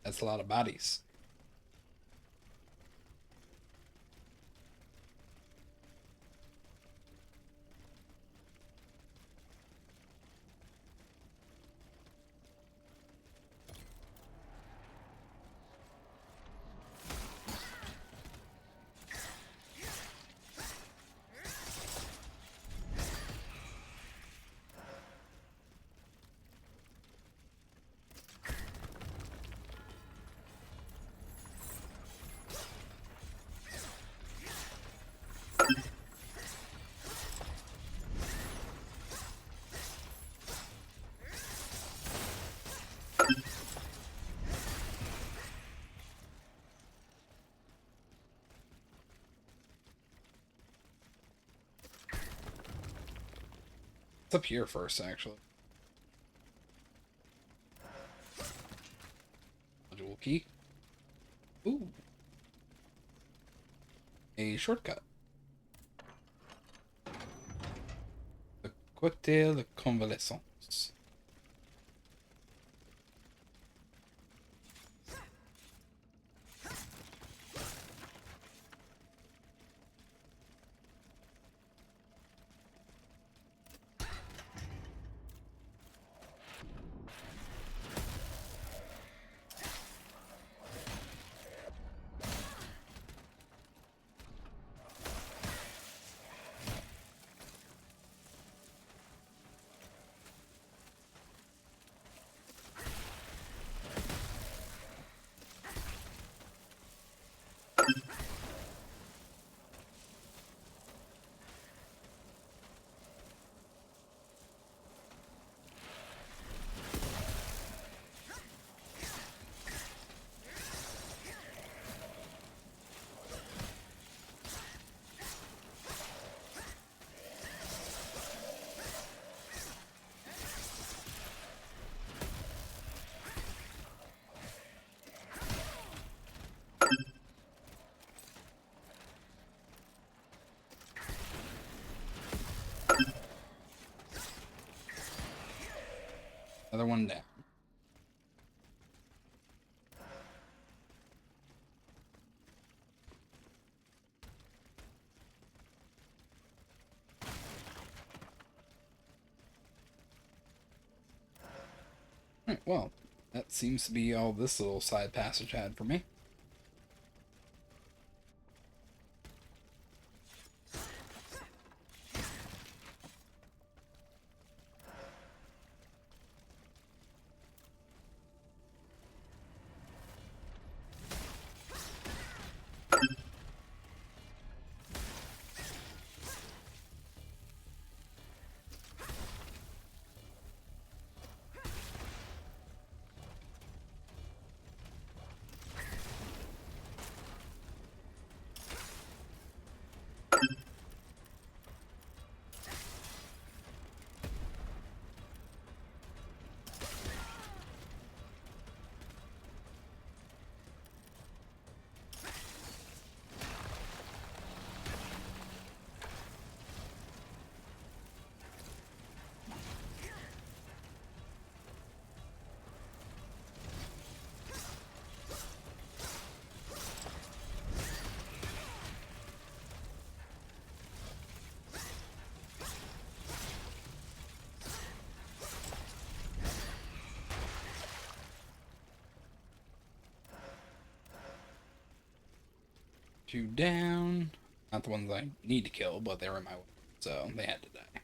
That's a lot of bodies. It's up here first, actually. Module key. Ooh. A shortcut. The Cocktail de Convalescence. Another one down. Alright, well, that seems to be all this little side passage had for me. Two down. Not the ones I need to kill, but they were in my way, so they had to die.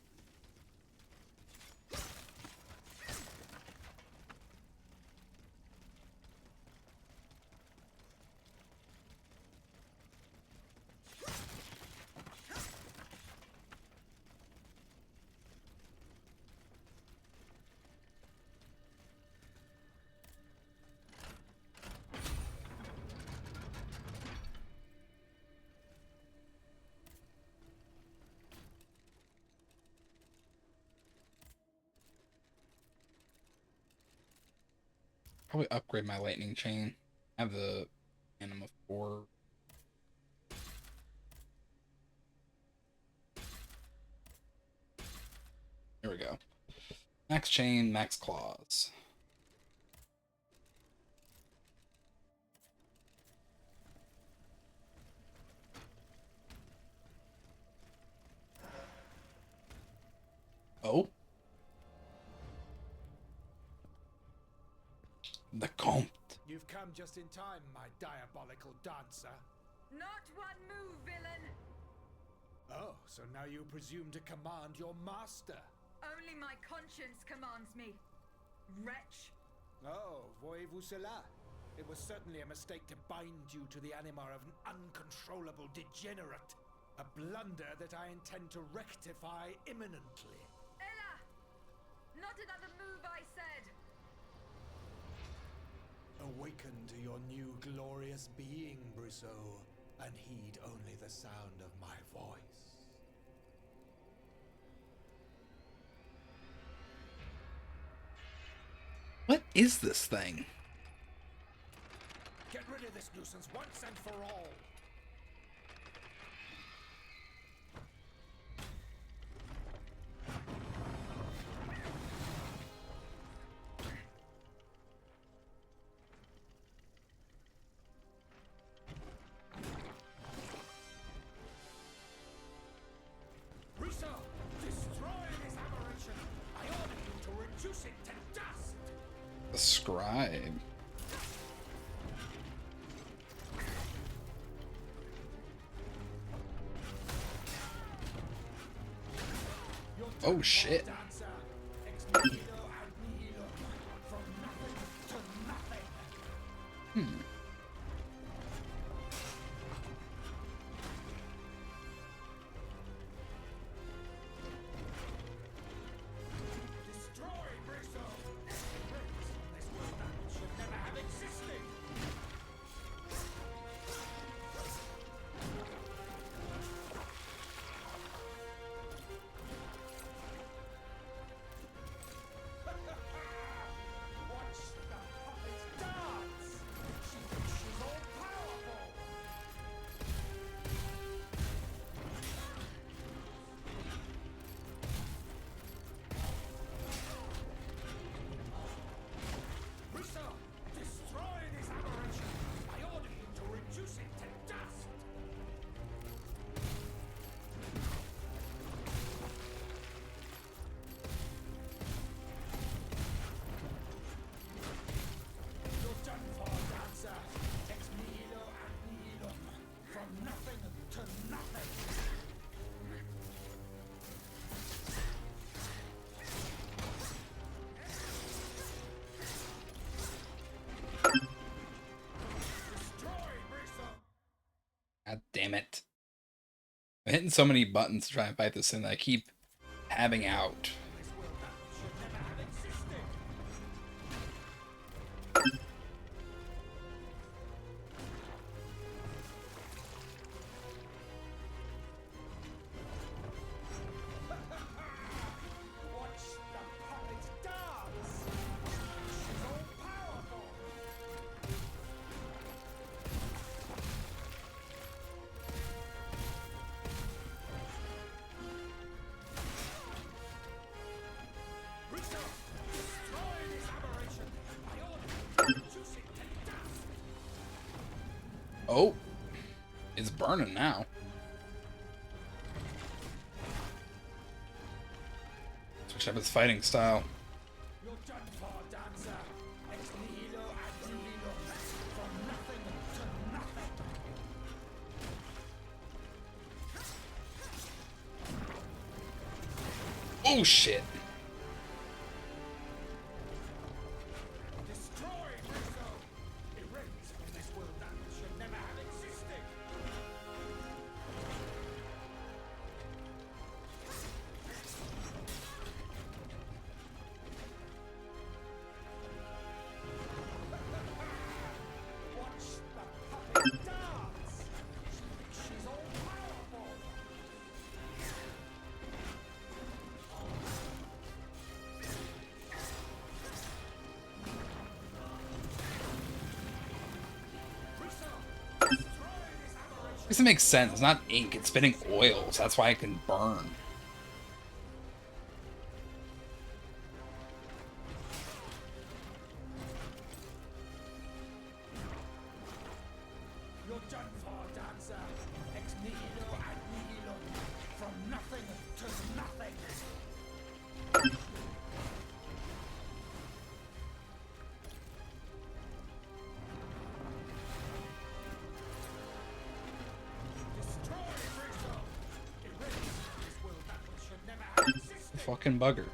Probably upgrade my lightning chain. I have the Anima 4. There we go. Max chain, max claws. Oh. The Comte. You've come just in time, my diabolical dancer. Not one move, villain! Oh, so now you presume to command your master? Only my conscience commands me, wretch. Oh, voyez-vous cela? It was certainly a mistake to bind you to the anima of an uncontrollable degenerate. A blunder that I intend to rectify imminently. Ella! Not another move, I said! Awaken to your new glorious being, Brusseau, and heed only the sound of my voice. What is this thing? Get rid of this nuisance once and for all! Brusseau, destroy this aberration! I order you to reduce it to dust! The Scribe. Oh shit. God damn it. I'm hitting so many buttons to try and fight this thing that I keep having out. Oh, it's burning now. Switch up its fighting style. Oh shit. Destroy Rizzo! Erase from this world that which should never have existed! Watch the puppet dance! She's all powerful! This makes sense. It's not ink, it's spitting oil, so that's why it can burn. You're done for, dancer. Ex nihilo ad nihilum. From nothing to nothing. Destroy Rizzo. Erase this world that which should never have existed. Fucking bugger.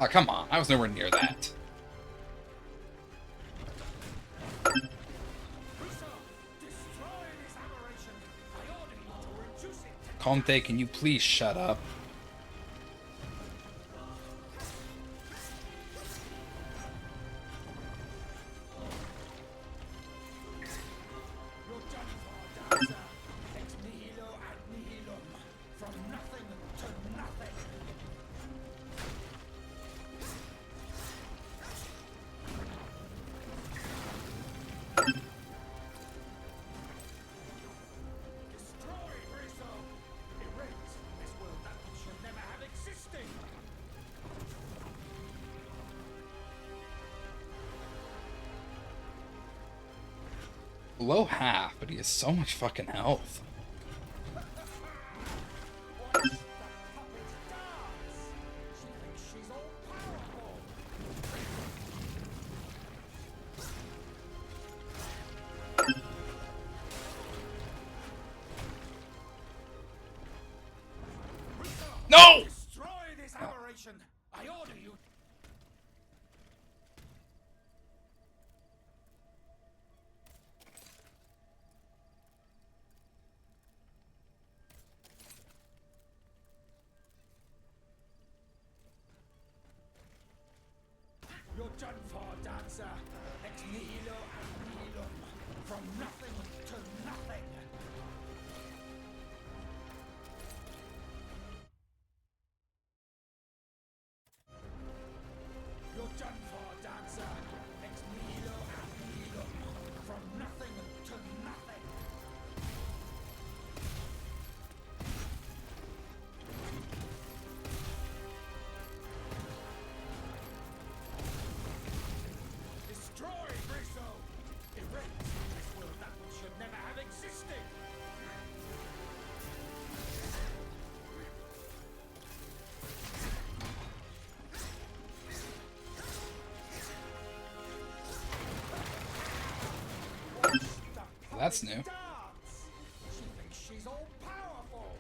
Oh, come on. I was nowhere near that. Comte, can you please shut up? You're done for, dancer. Ex nihilo ad nihilum. From nothing to nothing. Destroy Rizzo. Erase from this world that which should never have existed. Below half, but he has so much fucking health. Watch the puppet dance. She thinks she's all powerful. No! Destroy this aberration. I order you. You're done for, dancer. Ex nihilo ad nihilum. From nothing to nothing. You're done for, dancer. Ex nihilo ad nihilum. From nothing to nothing. Destroy Rizzo! Erase this world that which should never have existed! Watch the That's puppet new. dance! She thinks she's all powerful!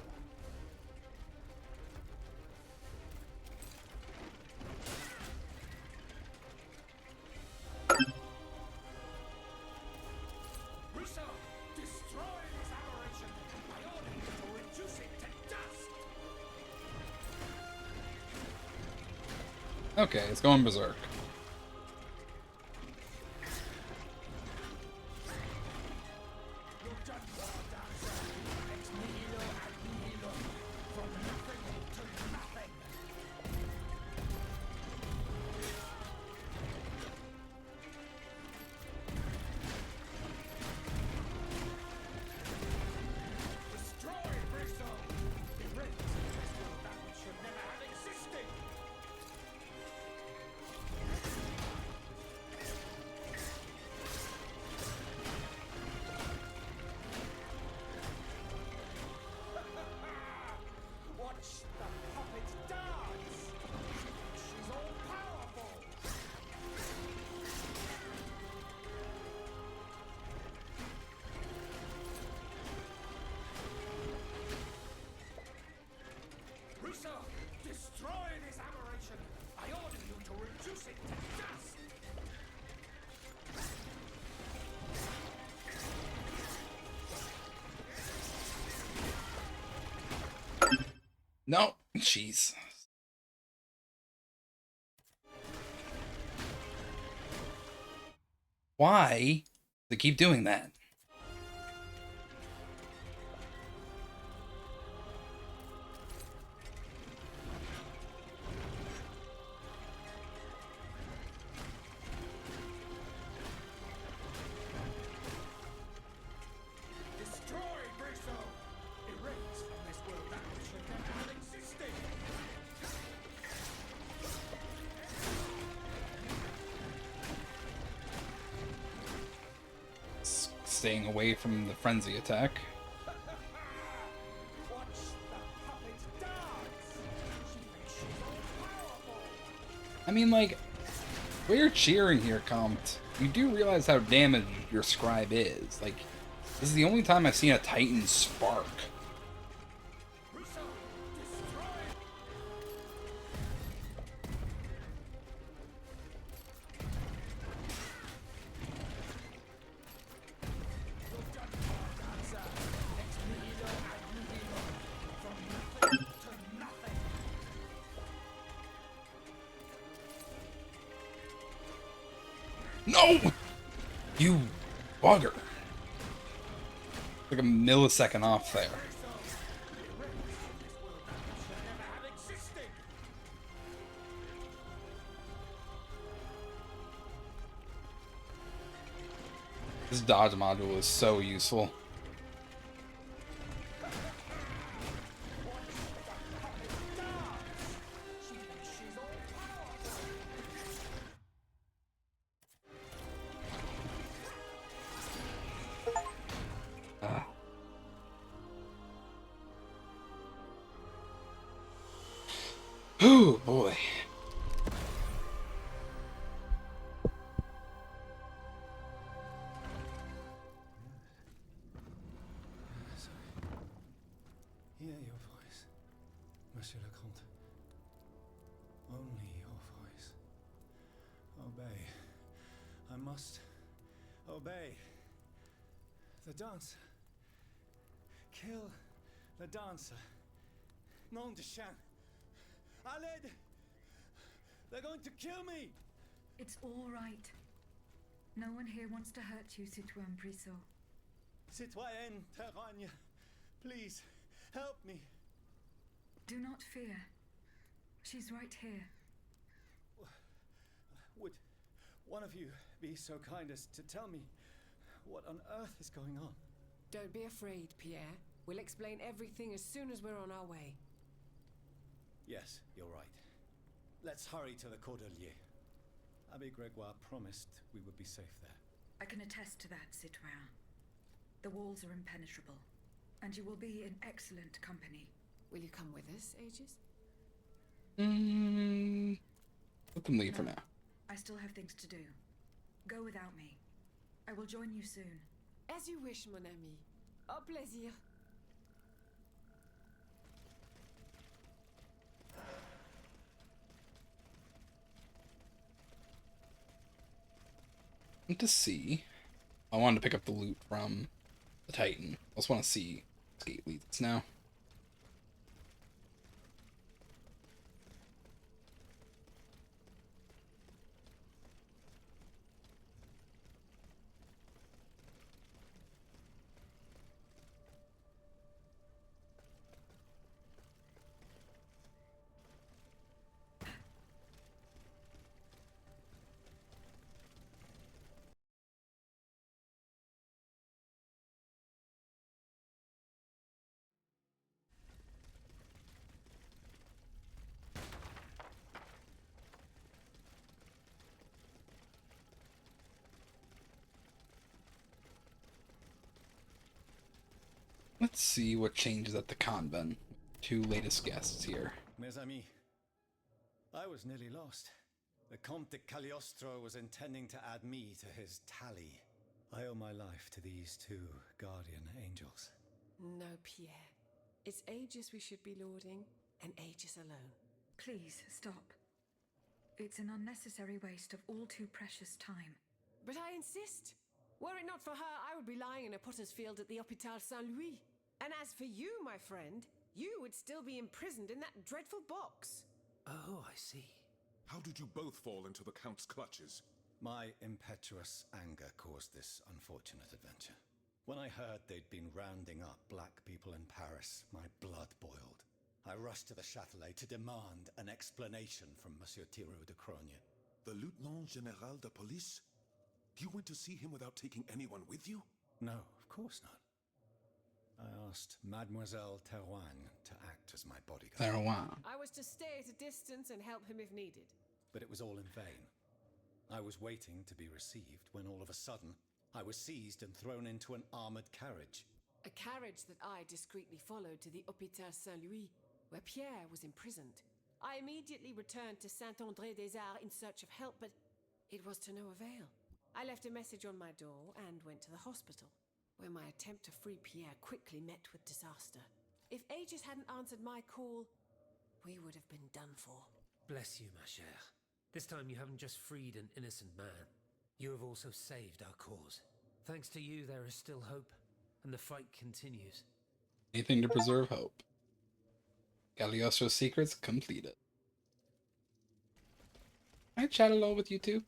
Rizzo, destroy this aberration! I order you to reduce it to dust! Okay, it's going berserk. You're done for, dancer. Ex nihilo ad nihilum. From nothing to nothing. Destroy Rizzo! Erase this world that which should never have existed! No, jeez. Why do they keep doing that? Destroy Brisso! Erase from this world that which should never have existed! Staying away from the frenzy attack. Watch the puppet dance! She thinks she's all powerful! I mean, like, we're cheering here, Comte. You do realize how damaged your Scribe is. Like, this is the only time I've seen a Titan spark. Brisso, destroy! You've done far, dancer. Ex nihilo ad nihilo. From nothing to nothing. No! You bugger. Like a millisecond off there. This dodge module is so useful. Oh boy. Hear your voice, Monsieur le Comte. Only your voice. Obey. I must obey. The dancer. Kill the dancer. Nom de chien. Aled! They're going to kill me! It's all right. No one here wants to hurt you, Citoyen Brisso. Citoyenne Terragne, please, help me. Do not fear. She's right here. Would one of you be so kind as to tell me what on earth is going on? Don't be afraid, Pierre. We'll explain everything as soon as we're on our way. Yes, you're right. Let's hurry to the Cordelier. Abbe Gregoire promised we would be safe there. I can attest to that, Citoyen. The walls are impenetrable, and you will be in excellent company. Will you come with us, Aegis? Let them leave for now. I still have things to do. Go without me. I will join you soon. As you wish, mon ami. Au plaisir. To see. I wanted to pick up the loot from the Titan. I just want to see what gate leads now. Let's see what changes at the convent. Two latest guests here. Mes amis, I was nearly lost. The Comte de Cagliostro was intending to add me to his tally. I owe my life to these two guardian angels. No, Pierre. It's Aegis we should be lauding, and Aegis alone. Please, stop. It's an unnecessary waste of all too precious time. But I insist. Were it not for her, I would be lying in a potter's field at the Hopital Saint-Louis. And as for you, my friend, you would still be imprisoned in that dreadful box. Oh, I see. How did you both fall into the Count's clutches? My impetuous anger caused this unfortunate adventure. When I heard they'd been rounding up black people in Paris, my blood boiled. I rushed to the Châtelet to demand an explanation from Monsieur Thiroux de Crogne. The Lieutenant General de Police? You went to see him without taking anyone with you? No, of course not. I asked Mademoiselle Terouane to act as my bodyguard. Therouane. I was to stay at a distance and help him if needed. But it was all in vain. I was waiting to be received when all of a sudden I was seized and thrown into an armored carriage. A carriage that I discreetly followed to the Hopital Saint-Louis, where Pierre was imprisoned. I immediately returned to Saint-André-des-Arts in search of help, but it was to no avail. I left a message on my door and went to the hospital, where my attempt to free Pierre quickly met with disaster. If Aegis hadn't answered my call, we would have been done for. Bless you, ma chère. This time you haven't just freed an innocent man. You have also saved our cause. Thanks to you, there is still hope, and the fight continues. Anything to preserve hope. Cagliostro's secrets completed. I chat a lot with you two.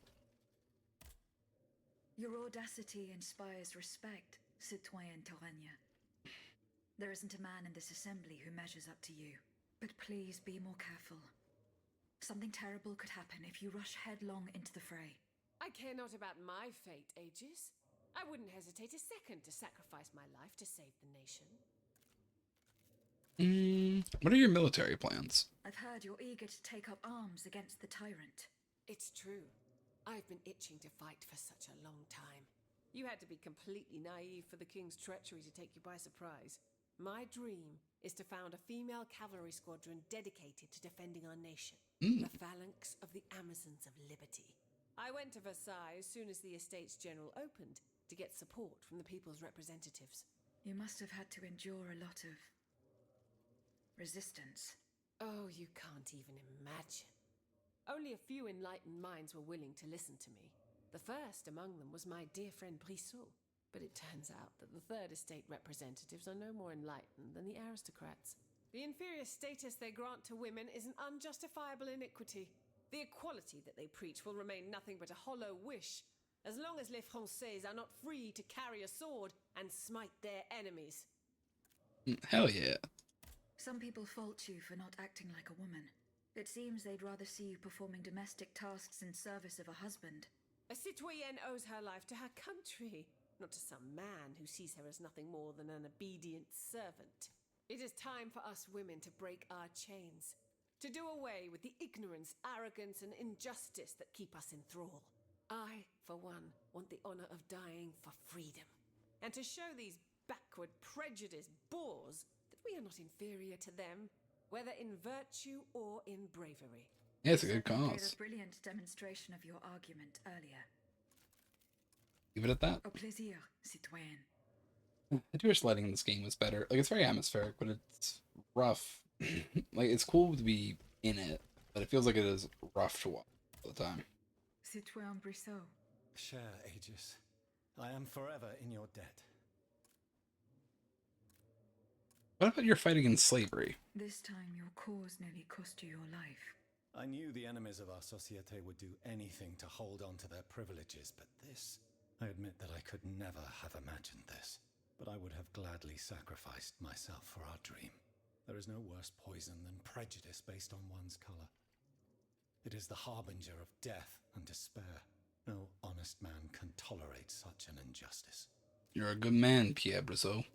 Your audacity inspires respect, Citoyen Torrenya. There isn't a man in this assembly who measures up to you. But please be more careful. Something terrible could happen if you rush headlong into the fray. I care not about my fate, Aegis. I wouldn't hesitate a second to sacrifice my life to save the nation. What are your military plans? I've heard you're eager to take up arms against the tyrant. It's true. I've been itching to fight for such a long time. You had to be completely naive for the king's treachery to take you by surprise. My dream is to found a female cavalry squadron dedicated to defending our nation. The phalanx of the Amazons of Liberty. I went to Versailles as soon as the Estates General opened to get support from the people's representatives. You must have had to endure a lot of resistance. Oh, you can't even imagine. Only a few enlightened minds were willing to listen to me. The first among them was my dear friend Brissot. But it turns out that the Third Estate representatives are no more enlightened than the aristocrats. The inferior status they grant to women is an unjustifiable iniquity. The equality that they preach will remain nothing but a hollow wish, as long as les Français are not free to carry a sword and smite their enemies. Hell yeah. Some people fault you for not acting like a woman. It seems they'd rather see you performing domestic tasks in service of a husband. A citoyenne owes her life to her country, not to some man who sees her as nothing more than an obedient servant. It is time for us women to break our chains, to do away with the ignorance, arrogance, and injustice that keep us in thrall. I, for one, want the honor of dying for freedom, and to show these backward, prejudiced boors that we are not inferior to them, whether in virtue or in bravery. Yeah, it's a good You gave cause. a brilliant demonstration of your argument earlier. Leave it at that. Au plaisir, citoyen. I do wish lighting in this game was better. Like, it's very atmospheric, but it's rough. Like, it's cool to be in it, but it feels like it is rough to watch all the time. Citoyen Brissot. Cher Aegis, I am forever in your debt. What about your fight against slavery? This time your cause nearly cost you your life. I knew the enemies of our société would do anything to hold on to their privileges, but this... I admit that I could never have imagined this, but I would have gladly sacrificed myself for our dream. There is no worse poison than prejudice based on one's color. It is the harbinger of death and despair. No honest man can tolerate such an injustice. You're a good man, Pierre Brissot.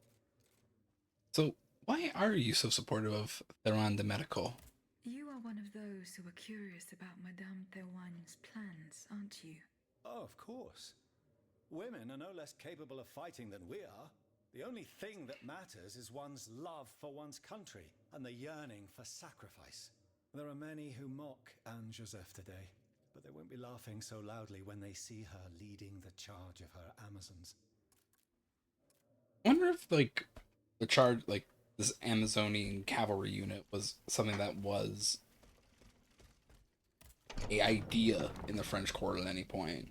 So, why are you so supportive of Theron de Medical? You are one of those who are curious about Madame Therouane's plans, aren't you? Oh, of course. Women are no less capable of fighting than we are. The only thing that matters is one's love for one's country and the yearning for sacrifice. There are many who mock Anne-Joseph today, but they won't be laughing so loudly when they see her leading the charge of her Amazons. I wonder if, like, the charge, like, this Amazonian cavalry unit was something that was a idea in the French court at any point.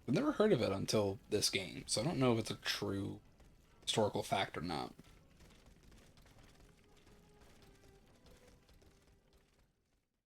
I've never heard of it until this game, so I don't know if it's a true historical fact or not.